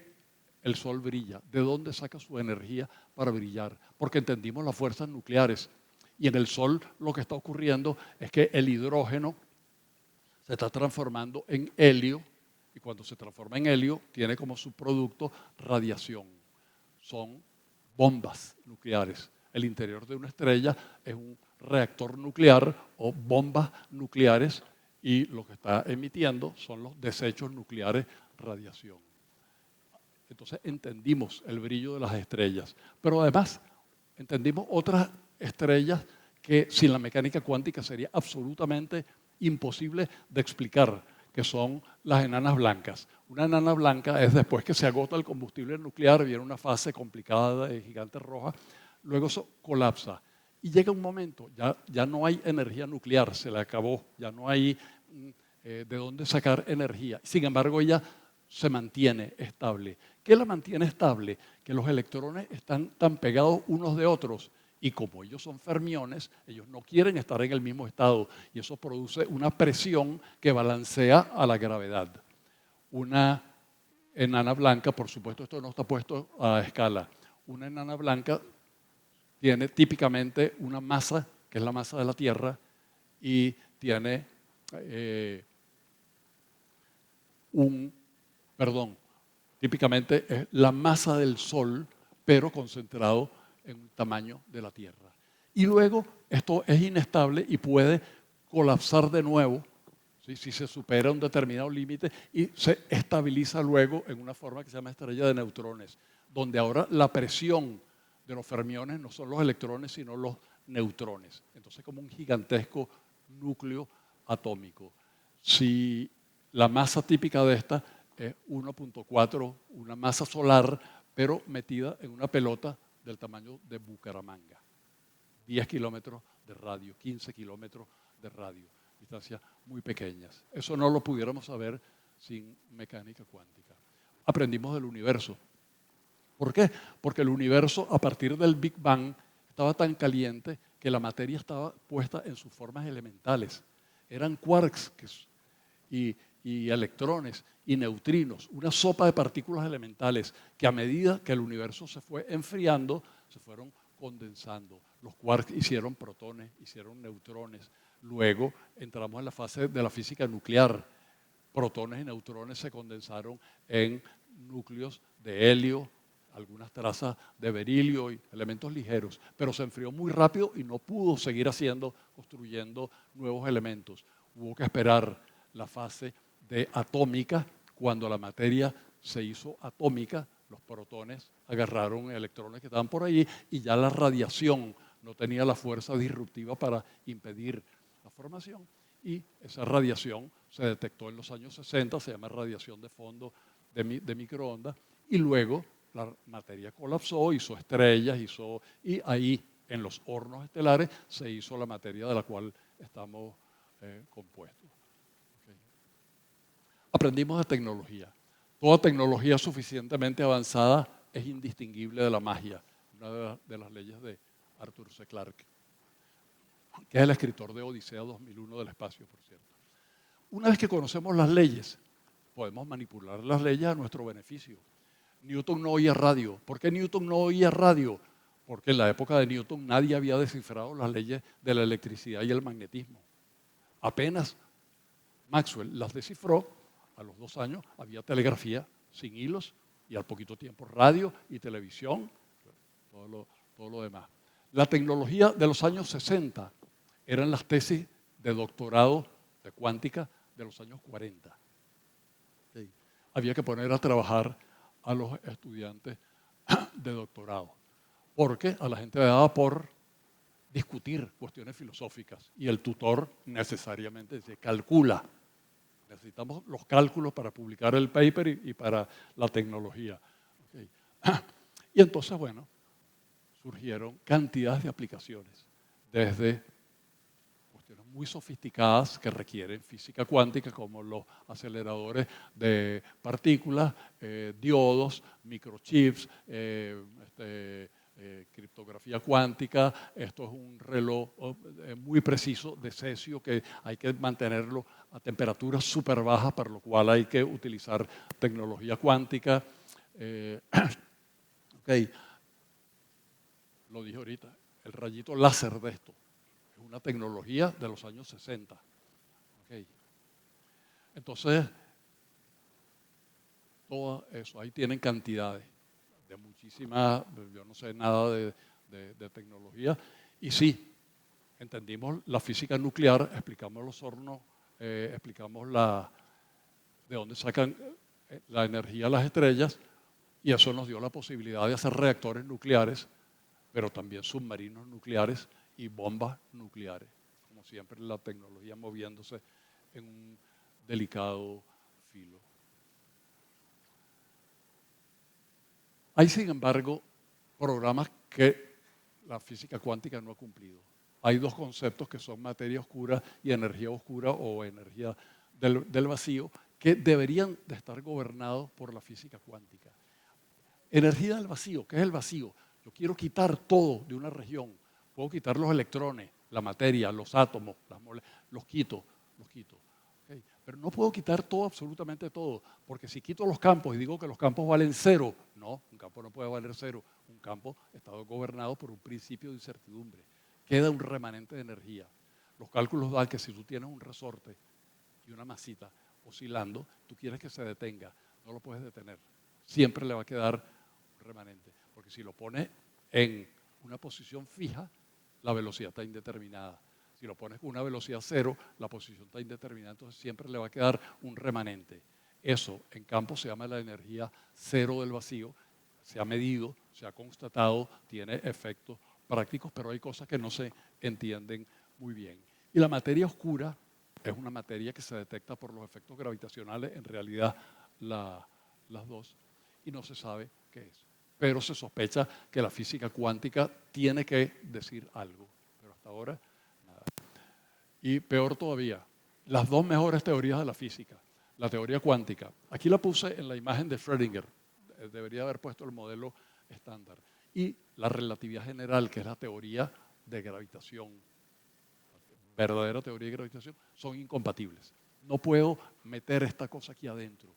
el Sol brilla, de dónde saca su energía para brillar, porque entendimos las fuerzas nucleares. Y en el Sol lo que está ocurriendo es que el hidrógeno se está transformando en helio, y cuando se transforma en helio tiene como subproducto radiación. Son bombas nucleares. El interior de una estrella es un reactor nuclear o bombas nucleares, y lo que está emitiendo son los desechos nucleares, radiación. Entonces entendimos el brillo de las estrellas, pero además entendimos otras estrellas que sin la mecánica cuántica sería absolutamente imposible de explicar, que son las enanas blancas. Una enana blanca es después que se agota el combustible nuclear, viene una fase complicada de gigante roja, luego eso colapsa. Y llega un momento, ya no hay energía nuclear, se le acabó, ya no hay de dónde sacar energía. Sin embargo, ella se mantiene estable. ¿Qué la mantiene estable? Que los electrones están tan pegados unos de otros y como ellos son fermiones, ellos no quieren estar en el mismo estado y eso produce una presión que balancea a la gravedad. Una enana blanca, por supuesto esto no está puesto a escala, una enana blanca tiene típicamente una masa, que es la masa de la Tierra, y tiene típicamente es la masa del Sol, pero concentrado en un tamaño de la Tierra. Y luego esto es inestable y puede colapsar de nuevo, ¿sí? Si se supera un determinado límite y se estabiliza luego en una forma que se llama estrella de neutrones, donde ahora la presión de los fermiones no son los electrones, sino los neutrones. Entonces como un gigantesco núcleo atómico. Si la masa típica de esta es 1.4, una masa solar, pero metida en una pelota del tamaño de Bucaramanga. 10 kilómetros de radio, 15 kilómetros de radio, distancias muy pequeñas. Eso no lo pudiéramos saber sin mecánica cuántica. Aprendimos del universo. ¿Por qué? Porque el universo, a partir del Big Bang, estaba tan caliente que la materia estaba puesta en sus formas elementales. Eran quarks y electrones y neutrinos, una sopa de partículas elementales que a medida que el universo se fue enfriando, se fueron condensando. Los quarks hicieron protones, hicieron neutrones. Luego entramos en la fase de la física nuclear. Protones y neutrones se condensaron en núcleos de helio, algunas trazas de berilio y elementos ligeros, pero se enfrió muy rápido y no pudo seguir construyendo nuevos elementos. Hubo que esperar la fase de atómica, cuando la materia se hizo atómica, los protones agarraron electrones que estaban por allí y ya la radiación no tenía la fuerza disruptiva para impedir la formación y esa radiación se detectó en los años 60, se llama radiación de fondo de microondas y luego la materia colapsó, hizo estrellas, y ahí en los hornos estelares se hizo la materia de la cual estamos compuestos. Okay. Aprendimos de tecnología. Toda tecnología suficientemente avanzada es indistinguible de la magia, una de las leyes de Arthur C. Clarke, que es el escritor de Odisea 2001 del espacio, por cierto. Una vez que conocemos las leyes, podemos manipular las leyes a nuestro beneficio. Newton no oía radio. ¿Por qué Newton no oía radio? Porque en la época de Newton nadie había descifrado las leyes de la electricidad y el magnetismo. Apenas Maxwell las descifró, a los 2 años había telegrafía sin hilos y al poquito tiempo radio y televisión, todo lo demás. La tecnología de los años 60 eran las tesis de doctorado de cuántica de los años 40. Sí. Había que poner a trabajar a los estudiantes de doctorado, porque a la gente le daba por discutir cuestiones filosóficas y el tutor necesariamente se calcula. Necesitamos los cálculos para publicar el paper y para la tecnología. Okay. Y entonces, bueno, surgieron cantidades de aplicaciones, desde cuestiones muy sofisticadas que requieren física cuántica, como los aceleradores de partículas, diodos, microchips, criptografía cuántica. Esto es un reloj muy preciso de cesio que hay que mantenerlo a temperaturas súper bajas, para lo cual hay que utilizar tecnología cuántica. Okay. Lo dije ahorita, el rayito láser de esto es una tecnología de los años 60. Okay. Entonces, todo eso, ahí tienen cantidades de muchísimas, yo no sé nada de tecnología, y sí, entendimos la física nuclear, explicamos los hornos, explicamos de dónde sacan la energía las estrellas, y eso nos dio la posibilidad de hacer reactores nucleares, pero también submarinos nucleares y bombas nucleares. Como siempre, la tecnología moviéndose en un delicado filo. Hay, sin embargo, programas que la física cuántica no ha cumplido. Hay 2 conceptos que son materia oscura y energía oscura o energía del vacío, que deberían de estar gobernados por la física cuántica. Energía del vacío, ¿qué es el vacío? Yo quiero quitar todo de una región. Puedo quitar los electrones, la materia, los átomos, las moléculas, los quito. ¿Okay? Pero no puedo quitar todo, absolutamente todo, porque si quito los campos y digo que los campos valen cero, no, un campo no puede valer cero. Un campo está gobernado por un principio de incertidumbre. Queda un remanente de energía. Los cálculos dan que si tú tienes un resorte y una masita oscilando, tú quieres que se detenga, no lo puedes detener. Siempre le va a quedar un remanente, porque si lo pones en una posición fija, la velocidad está indeterminada. Si lo pones con una velocidad cero, la posición está indeterminada, entonces siempre le va a quedar un remanente. Eso en campo se llama la energía cero del vacío, se ha medido, se ha constatado, tiene efectos prácticos, pero hay cosas que no se entienden muy bien. Y la materia oscura es una materia que se detecta por los efectos gravitacionales, en realidad las dos, y no se sabe qué es. Pero se sospecha que la física cuántica tiene que decir algo, pero hasta ahora nada. Y peor todavía, las dos mejores teorías de la física, la teoría cuántica. Aquí la puse en la imagen de Schrödinger, debería haber puesto el modelo estándar. Y la relatividad general, que es la teoría de gravitación, verdadera teoría de gravitación, son incompatibles. No puedo meter esta cosa aquí adentro,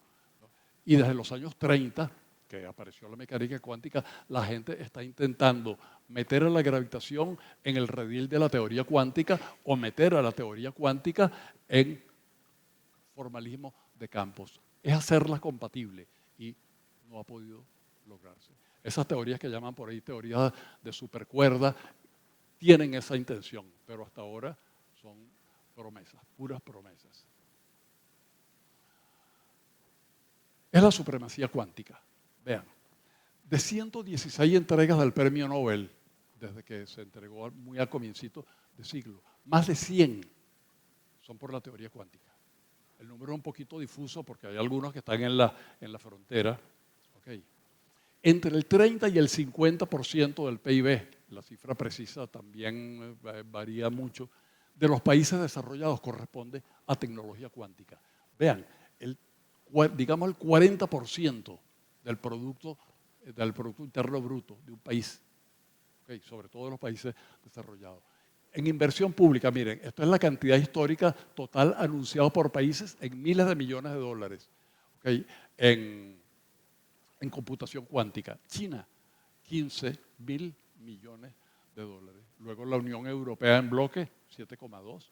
¿no? Y desde los años 30, que apareció la mecánica cuántica, la gente está intentando meter a la gravitación en el redil de la teoría cuántica o meter a la teoría cuántica en formalismo de campos. Es hacerla compatible y no ha podido lograrse. Esas teorías que llaman por ahí teorías de supercuerda tienen esa intención, pero hasta ahora son promesas, puras promesas. Es la supremacía cuántica. Vean, de 116 entregas del premio Nobel, desde que se entregó muy al comiencito de siglo, más de 100 son por la teoría cuántica. El número es un poquito difuso porque hay algunos que están en la frontera. Okay. Entre el 30 y el 50% del PIB, la cifra precisa también varía mucho, de los países desarrollados corresponde a tecnología cuántica. Vean, digamos el 40% del Producto Interno Bruto de un país, okay, sobre todo de los países desarrollados. En inversión pública, miren, esto es la cantidad histórica total anunciada por países en miles de millones de dólares, okay, en computación cuántica. China, 15.000 millones de dólares. Luego la Unión Europea en bloque, 7,2.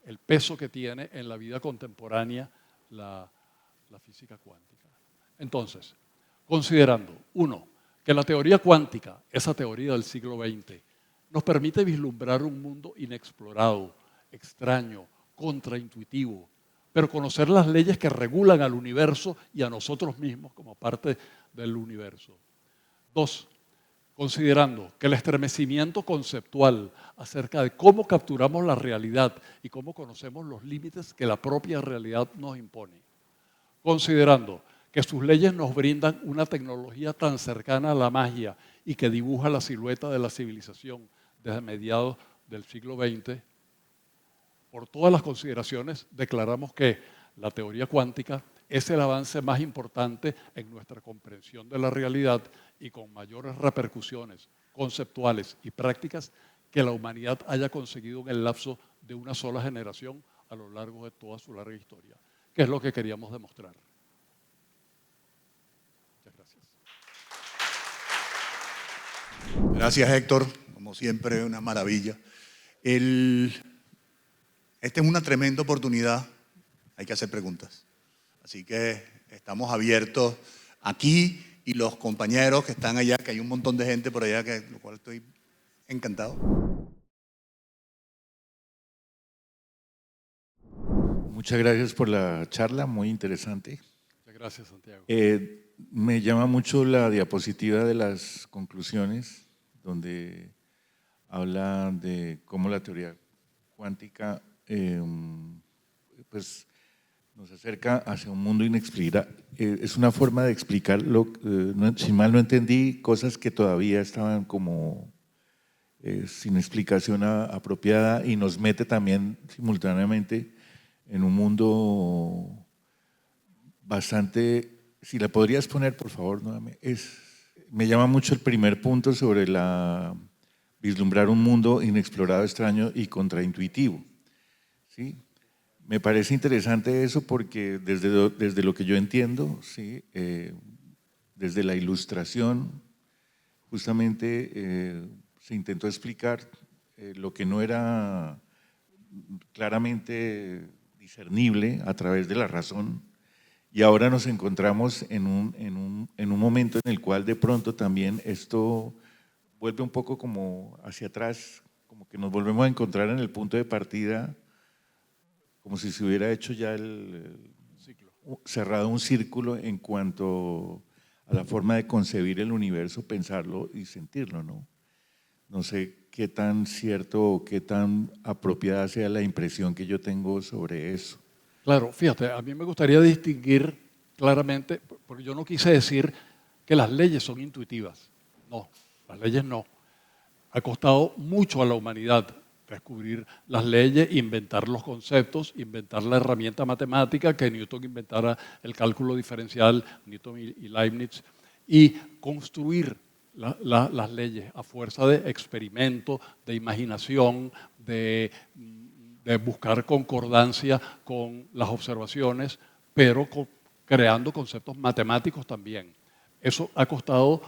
El peso que tiene en la vida contemporánea la física cuántica. Entonces, considerando, uno, que la teoría cuántica, esa teoría del siglo XX, nos permite vislumbrar un mundo inexplorado, extraño, contraintuitivo, pero conocer las leyes que regulan al universo y a nosotros mismos como parte del universo. Dos, considerando que el estremecimiento conceptual acerca de cómo capturamos la realidad y cómo conocemos los límites que la propia realidad nos impone. Considerando que sus leyes nos brindan una tecnología tan cercana a la magia y que dibuja la silueta de la civilización desde mediados del siglo XX, por todas las consideraciones declaramos que la teoría cuántica es el avance más importante en nuestra comprensión de la realidad y con mayores repercusiones conceptuales y prácticas que la humanidad haya conseguido en el lapso de una sola generación a lo largo de toda su larga historia, que es lo que queríamos demostrar. Muchas gracias. Gracias, Héctor. Como siempre, una maravilla. Esta es una tremenda oportunidad. Hay que hacer preguntas. Así que estamos abiertos aquí y los compañeros que están allá, que hay un montón de gente por allá, lo cual estoy encantado. Muchas gracias por la charla, muy interesante. Muchas gracias, Santiago. Me llama mucho la diapositiva de las conclusiones, donde habla de cómo la teoría cuántica pues nos acerca hacia un mundo inexplicable. Es una forma de explicar, si mal no entendí, cosas que todavía estaban como sin explicación apropiada y nos mete también simultáneamente en un mundo bastante, si la podrías poner por favor nuevamente, me llama mucho el primer punto sobre vislumbrar un mundo inexplorado, extraño y contraintuitivo, ¿sí? Me parece interesante eso porque desde lo que yo entiendo, ¿sí? Desde la ilustración, justamente se intentó explicar lo que no era claramente discernible a través de la razón, y ahora nos encontramos en un momento en el cual de pronto también esto vuelve un poco como hacia atrás, como que nos volvemos a encontrar en el punto de partida, como si se hubiera hecho ya cerrado un círculo en cuanto a la forma de concebir el universo, pensarlo y sentirlo, ¿no? No sé qué tan cierto o qué tan apropiada sea la impresión que yo tengo sobre eso. Claro, fíjate, a mí me gustaría distinguir claramente, porque yo no quise decir que las leyes son intuitivas. No, las leyes no. Ha costado mucho a la humanidad descubrir las leyes, inventar los conceptos, inventar la herramienta matemática, que Newton inventara el cálculo diferencial, Newton y Leibniz, y construir las leyes a fuerza de experimento, de imaginación, de buscar concordancia con las observaciones, pero creando conceptos matemáticos también. Eso ha costado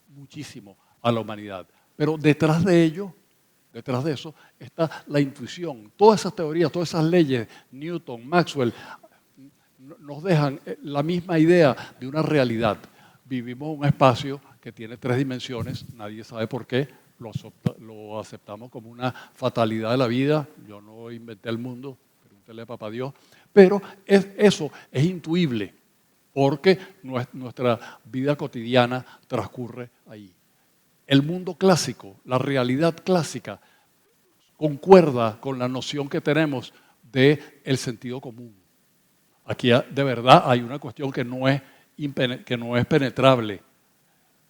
muchísimo a la humanidad. Pero detrás de ello, detrás de eso, está la intuición. Todas esas teorías, todas esas leyes, Newton, Maxwell, nos dejan la misma idea de una realidad. Vivimos en un espacio que tiene 3 dimensiones, nadie sabe por qué, lo aceptamos como una fatalidad de la vida. Yo no inventé el mundo, pregúntele a papá Dios, pero eso es intuible porque nuestra vida cotidiana transcurre ahí. El mundo clásico, la realidad clásica, concuerda con la noción que tenemos del sentido común. Aquí de verdad hay una cuestión que no es penetrable.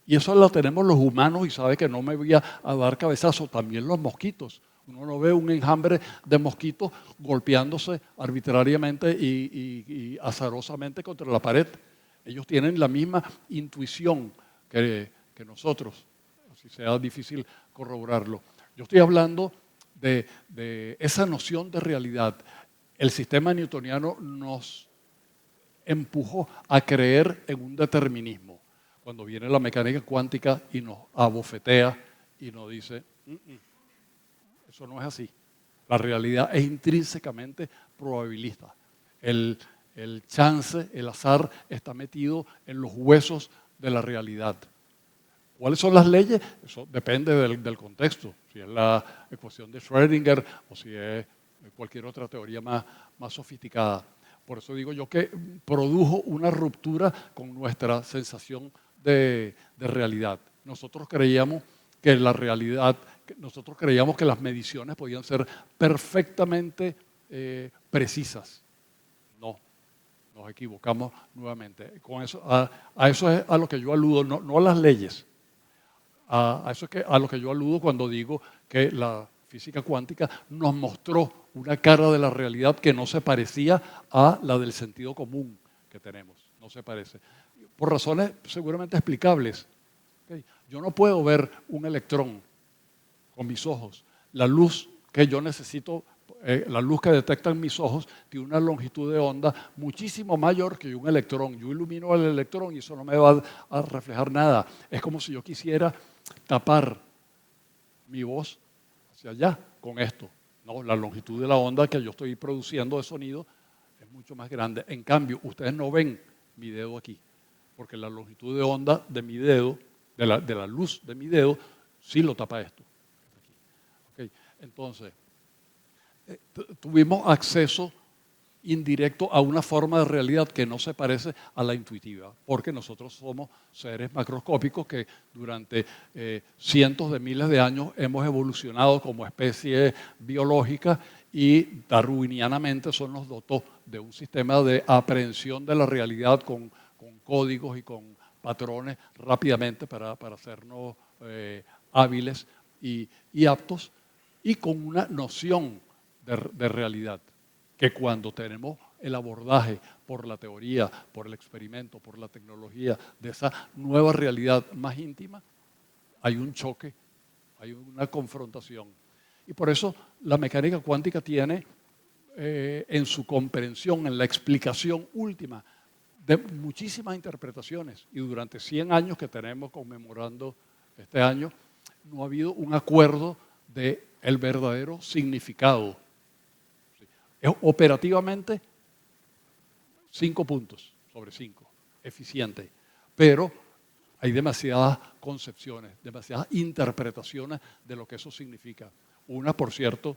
Y eso lo tenemos los humanos y sabe que no me voy a dar cabezazo. También los mosquitos. Uno no ve un enjambre de mosquitos golpeándose arbitrariamente y azarosamente contra la pared. Ellos tienen la misma intuición que nosotros, así sea difícil corroborarlo. Yo estoy hablando de esa noción de realidad. El sistema newtoniano nos empujó a creer en un determinismo. Cuando viene la mecánica cuántica y nos abofetea y nos dice, eso no es así. La realidad es intrínsecamente probabilista. El chance, el azar está metido en los huesos de la realidad. ¿Cuáles son las leyes? Eso depende del contexto. Si es la ecuación de Schrödinger o si es cualquier otra teoría más sofisticada. Por eso digo yo que produjo una ruptura con nuestra sensación de realidad. Nosotros creíamos que la realidad, nosotros creíamos que las mediciones podían ser perfectamente precisas. No, nos equivocamos nuevamente. Con eso, a eso es a lo que yo aludo, no a las leyes. A eso es a lo que yo aludo cuando digo que la física cuántica nos mostró una cara de la realidad que no se parecía a la del sentido común que tenemos. No se parece. Por razones seguramente explicables. ¿Okay? Yo no puedo ver un electrón con mis ojos. La luz que yo necesito, la luz que detectan mis ojos, tiene una longitud de onda muchísimo mayor que un electrón. Yo ilumino al electrón y eso no me va a reflejar nada. Es como si yo quisiera tapar mi voz hacia allá con esto. No, la longitud de la onda que yo estoy produciendo de sonido es mucho más grande. En cambio, ustedes no ven mi dedo aquí, porque la longitud de onda de mi dedo, de la luz de mi dedo, sí lo tapa esto. Okay. Entonces, tuvimos acceso indirecto a una forma de realidad que no se parece a la intuitiva, porque nosotros somos seres macroscópicos que durante cientos de miles de años hemos evolucionado como especie biológica y darwinianamente eso nos dotó de un sistema de aprehensión de la realidad con códigos y con patrones rápidamente para hacernos hábiles y aptos y con una noción de realidad. que cuando tenemos el abordaje por la teoría, por el experimento, por la tecnología de esa nueva realidad más íntima, hay un choque, hay una confrontación. Y por eso la mecánica cuántica tiene en su comprensión, en la explicación última, de muchísimas interpretaciones. Y durante 100 años que tenemos conmemorando este año, no ha habido un acuerdo del verdadero significado. Es operativamente 5 puntos sobre 5, eficiente, pero hay demasiadas concepciones, demasiadas interpretaciones de lo que eso significa. Una, por cierto,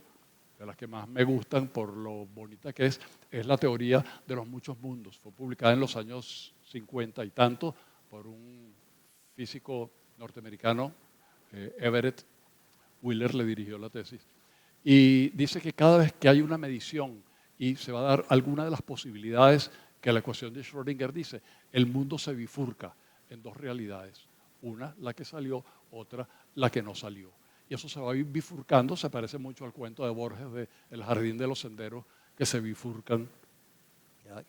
de las que más me gustan por lo bonita que es la teoría de los muchos mundos. Fue publicada en los años 50 y tanto por un físico norteamericano, Everett Wheeler le dirigió la tesis. Y dice que cada vez que hay una medición y se va a dar alguna de las posibilidades que la ecuación de Schrödinger dice, el mundo se bifurca en 2 realidades. Una, la que salió, otra, la que no salió. Y eso se va bifurcando, se parece mucho al cuento de Borges de El jardín de los senderos que se bifurcan.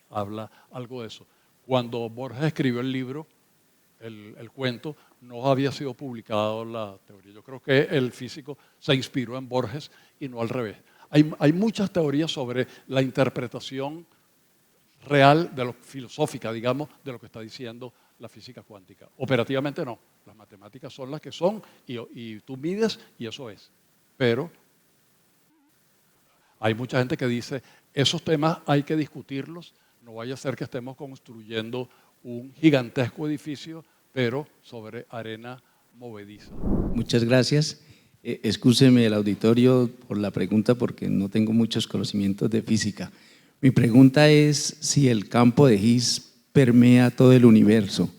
Habla algo de eso. Cuando Borges escribió el libro, el cuento, no había sido publicado la teoría. Yo creo que el físico se inspiró en Borges y no al revés. Hay muchas teorías sobre la interpretación real, de lo filosófica, digamos, de lo que está diciendo la física cuántica. Operativamente no. Las matemáticas son las que son y tú mides y eso es. Pero hay mucha gente que dice, esos temas hay que discutirlos, no vaya a ser que estemos construyendo un gigantesco edificio, pero sobre arena movediza. Muchas gracias. Excúseme el auditorio por la pregunta porque no tengo muchos conocimientos de física. Mi pregunta es si el campo de Higgs permea todo el universo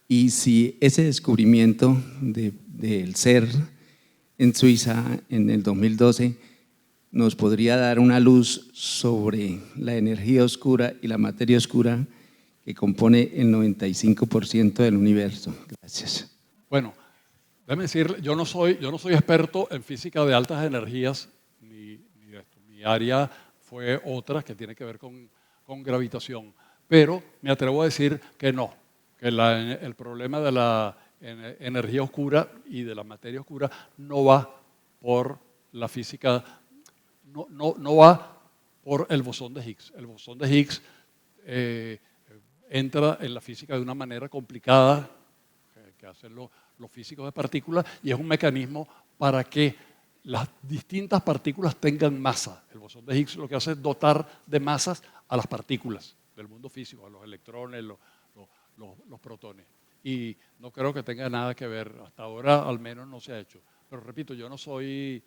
y si ese descubrimiento del CERN en Suiza en el 2012 nos podría dar una luz sobre la energía oscura y la materia oscura que compone el 95% del universo. Gracias. Bueno, déjame decirle, yo no soy experto en física de altas energías, ni de esto. Mi área fue otra que tiene que ver con gravitación. Pero me atrevo a decir que no, que el problema de la energía oscura y de la materia oscura no va por la física, no va por el bosón de Higgs. El bosón de Higgs entra en la física de una manera complicada que hacen los físicos de partículas y es un mecanismo para que las distintas partículas tengan masa. El bosón de Higgs lo que hace es dotar de masas a las partículas del mundo físico, a los electrones, los protones. Y no creo que tenga nada que ver, hasta ahora al menos no se ha hecho. Pero repito, yo no soy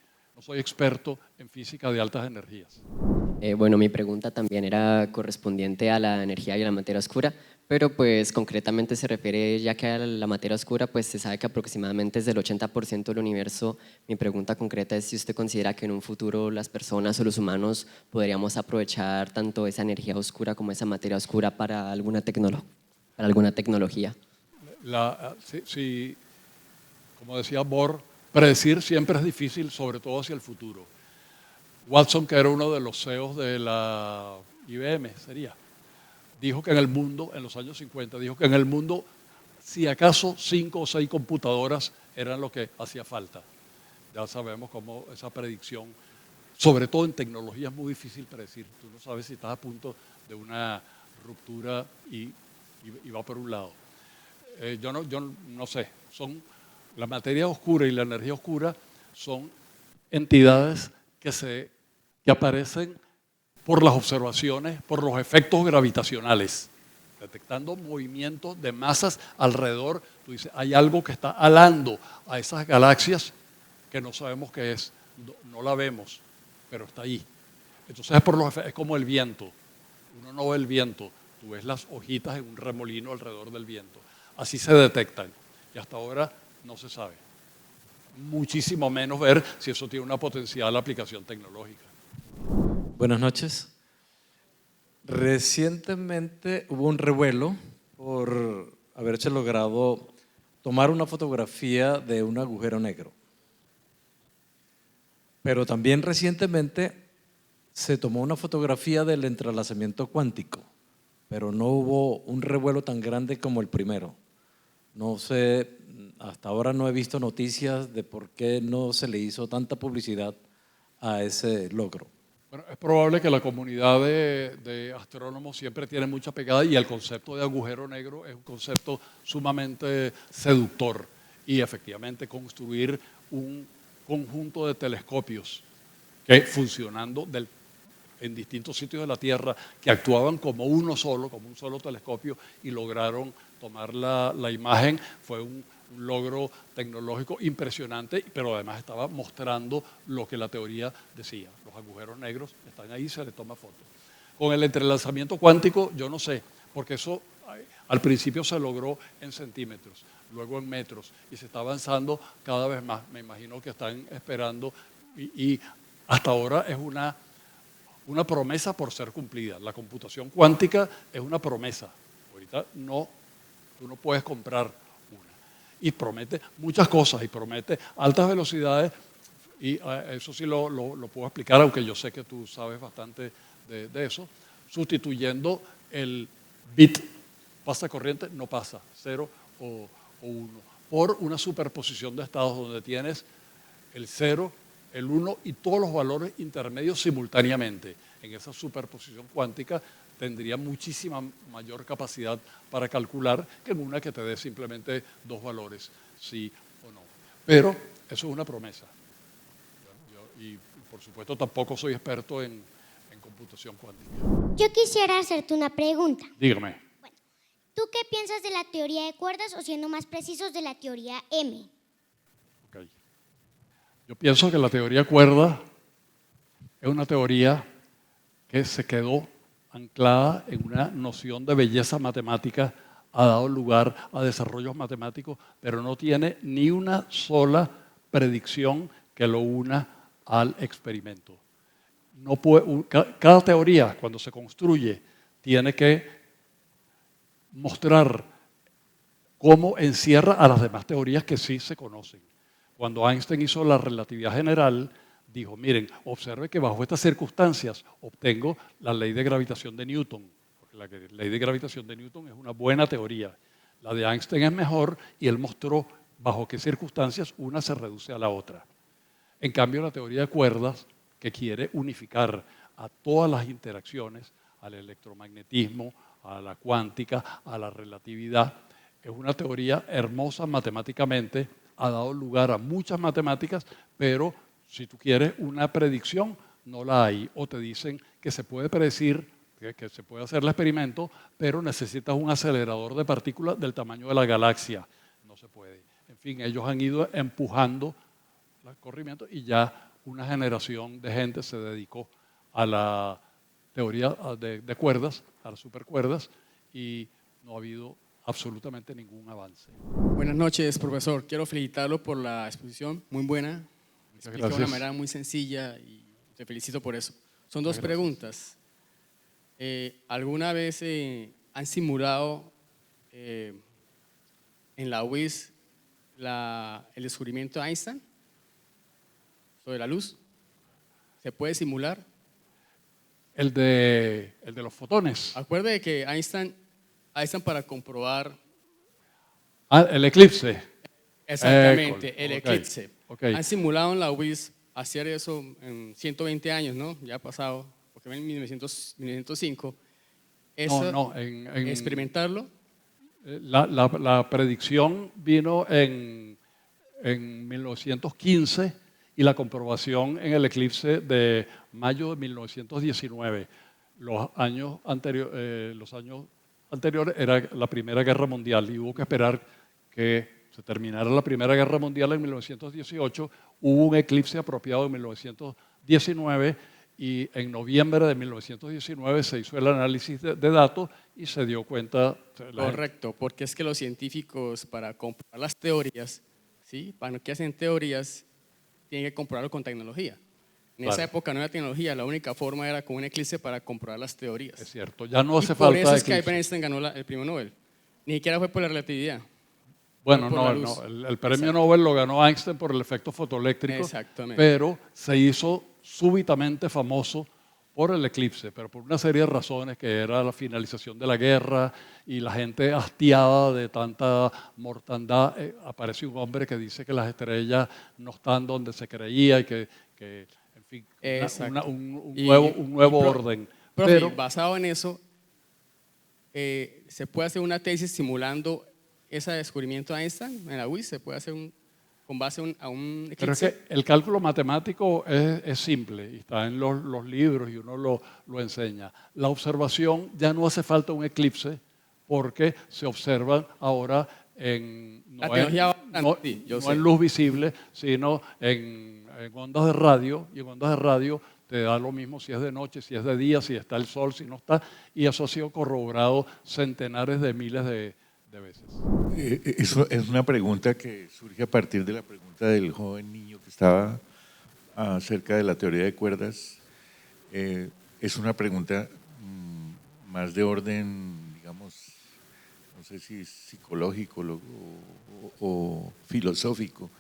experto en física de altas energías. Bueno, mi pregunta también era correspondiente a la energía y a la materia oscura, pero pues concretamente se refiere, ya que a la materia oscura, pues se sabe que aproximadamente es del 80% del universo. Mi pregunta concreta es si usted considera que en un futuro las personas o los humanos podríamos aprovechar tanto esa energía oscura como esa materia oscura para alguna tecnología. Sí, como decía Bohr, predecir siempre es difícil, sobre todo hacia el futuro. Watson, que era uno de los CEOs de la IBM, dijo que en el mundo, en los años 50, dijo que en el mundo, si acaso 5 o 6 computadoras eran lo que hacía falta. Ya sabemos cómo esa predicción, sobre todo en tecnología, es muy difícil predecir. Tú no sabes si estás a punto de una ruptura y va por un lado. Yo no sé, la materia oscura y la energía oscura son entidades que aparecen por las observaciones, por los efectos gravitacionales, detectando movimientos de masas alrededor. Tú dices, hay algo que está alando a esas galaxias que no sabemos qué es, no la vemos, pero está ahí. Entonces es como el viento. Uno no ve el viento, tú ves las hojitas en un remolino alrededor del viento. Así se detectan y hasta ahora no se sabe. Muchísimo menos ver si eso tiene una potencial aplicación tecnológica. Buenas noches. Recientemente hubo un revuelo por haberse logrado tomar una fotografía de un agujero negro. Pero también recientemente se tomó una fotografía del entrelazamiento cuántico, pero no hubo un revuelo tan grande como el primero. No sé, hasta ahora no he visto noticias de por qué no se le hizo tanta publicidad a ese logro. Bueno, es probable que la comunidad de astrónomos siempre tiene mucha pegada y el concepto de agujero negro es un concepto sumamente seductor y efectivamente construir un conjunto de telescopios que funcionando en distintos sitios de la Tierra que actuaban como un solo telescopio y lograron tomar la imagen, fue un logro tecnológico impresionante, pero además estaba mostrando lo que la teoría decía. Los agujeros negros están ahí, se les toma foto. Con el entrelazamiento cuántico, yo no sé, porque eso al principio se logró en centímetros, luego en metros, y se está avanzando cada vez más. Me imagino que están esperando, y hasta ahora es una promesa por ser cumplida. La computación cuántica es una promesa. Ahorita tú no puedes comprar una. Y promete muchas cosas, y promete altas velocidades, y eso sí lo puedo explicar, aunque yo sé que tú sabes bastante de eso, sustituyendo el bit pasa corriente, no pasa, 0 o 1, por una superposición de estados donde tienes el 0, el 1 y todos los valores intermedios simultáneamente. En esa superposición cuántica tendría muchísima mayor capacidad para calcular que en una que te dé simplemente dos valores, sí o no. Pero eso es una promesa. Y por supuesto tampoco soy experto en computación cuántica. Yo quisiera hacerte una pregunta. Dígame. ¿Tú qué piensas de la teoría de cuerdas o, siendo más precisos, de la teoría M? Okay. Yo pienso que la teoría cuerda es una teoría que se quedó anclada en una noción de belleza matemática, ha dado lugar a desarrollos matemáticos, pero no tiene ni una sola predicción que lo una al experimento. No puede, cada teoría, cuando se construye, tiene que mostrar cómo encierra a las demás teorías que sí se conocen. Cuando Einstein hizo la relatividad general, dijo, miren, observe que bajo estas circunstancias obtengo la ley de gravitación de Newton, porque la ley de gravitación de Newton es una buena teoría. La de Einstein es mejor y él mostró bajo qué circunstancias una se reduce a la otra. En cambio, la teoría de cuerdas, que quiere unificar a todas las interacciones, al electromagnetismo, a la cuántica, a la relatividad, es una teoría hermosa matemáticamente, ha dado lugar a muchas matemáticas, pero si tú quieres una predicción, no la hay. O te dicen que se puede predecir, que se puede hacer el experimento, pero necesitas un acelerador de partículas del tamaño de la galaxia. No se puede. En fin, ellos han ido empujando el corrimiento y ya una generación de gente se dedicó a la teoría de cuerdas, a las supercuerdas, y no ha habido absolutamente ningún avance. Buenas noches, profesor. Quiero felicitarlo por la exposición, muy buena. Explica de una manera muy sencilla y te felicito por eso. Son dos preguntas. ¿Alguna vez han simulado en la UIS el descubrimiento de Einstein sobre la luz? ¿Se puede simular? El de los fotones. Acuerde que Einstein para comprobar… el eclipse. Exactamente, el eclipse. Okay. Han simulado en la UIS hacer eso en 120 años, ¿no? Ya ha pasado, porque en 1905. Experimentarlo. La predicción vino en 1915 y la comprobación en el eclipse de mayo de 1919. Los años anteriores era la Primera Guerra Mundial y hubo que esperar que se terminara la Primera Guerra Mundial en 1918. Hubo un eclipse apropiado en 1919 y en noviembre de 1919 se hizo el análisis de datos y se dio cuenta… Correcto, porque es que los científicos, para comprobar las teorías, ¿sí? Para que hacen teorías, tienen que comprobarlo con tecnología. En esa época no había tecnología, la única forma era con un eclipse para comprobar las teorías. Es cierto, ya no hace por falta eso es que eclipse. Einstein ganó el premio Nobel. Ni siquiera fue por la relatividad. Bueno, no, el premio Nobel lo ganó Einstein por el efecto fotoeléctrico, exactamente, pero se hizo súbitamente famoso por el eclipse, pero por una serie de razones que era la finalización de la guerra y la gente hastiada de tanta mortandad. Aparece un hombre que dice que las estrellas no están donde se creía y que en fin, Exacto. un Y- nuevo y orden. Profe, Pero, basado en eso, ¿se puede hacer una tesis simulando ese descubrimiento de Einstein en la UIS? ¿Se puede hacer con base a un pero es eclipse? que el cálculo matemático es simple y está en los libros y uno lo enseña. La observación ya no hace falta un eclipse porque se observan ahora La tecnología va avanzando, no, sí, yo no sé. en luz visible, sino en ondas de radio, y en ondas de radio te da lo mismo si es de noche, si es de día, si está el sol, si no está, y eso ha sido corroborado centenares de miles de veces. Eso es una pregunta que surge a partir de la pregunta del joven niño que estaba acerca de la teoría de cuerdas. Es una pregunta más de orden, digamos, no sé si psicológico o filosófico.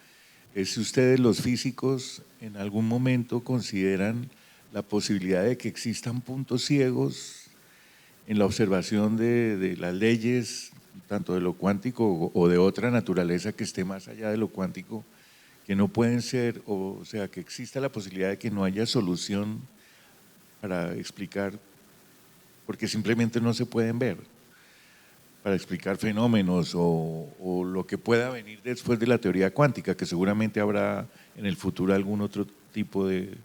Es si ustedes los físicos en algún momento consideran la posibilidad de que existan puntos ciegos en la observación de las leyes, tanto de lo cuántico o de otra naturaleza que esté más allá de lo cuántico, que no pueden ser, o sea, que exista la posibilidad de que no haya solución para explicar, porque simplemente no se pueden ver, para explicar fenómenos o lo que pueda venir después de la teoría cuántica, que seguramente habrá en el futuro algún otro tipo de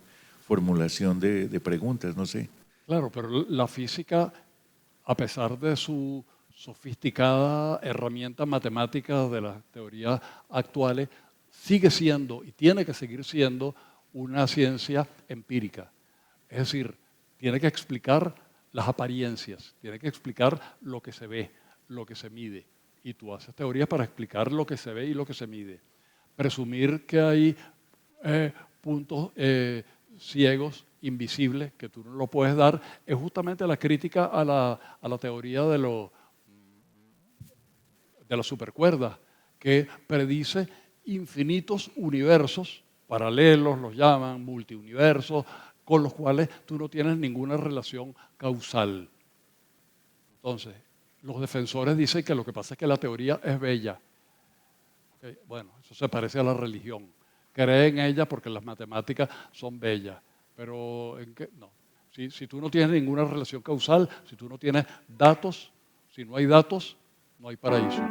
formulación de preguntas, no sé. Claro, pero la física, a pesar de su sofisticada herramienta matemática de las teorías actuales, sigue siendo y tiene que seguir siendo una ciencia empírica. Es decir, tiene que explicar las apariencias, tiene que explicar lo que se ve, lo que se mide. Y tú haces teorías para explicar lo que se ve y lo que se mide. Presumir que hay puntos ciegos, invisibles, que tú no lo puedes dar, es justamente la crítica a la teoría de las supercuerdas, que predice infinitos universos paralelos, los llaman multiuniversos, con los cuales tú no tienes ninguna relación causal. Entonces, los defensores dicen que lo que pasa es que la teoría es bella. Okay, bueno, eso se parece a la religión. Cree en ella porque las matemáticas son bellas, pero ¿en qué? No. Si tú no tienes ninguna relación causal, si tú no tienes datos, si no hay datos, no hay paraíso.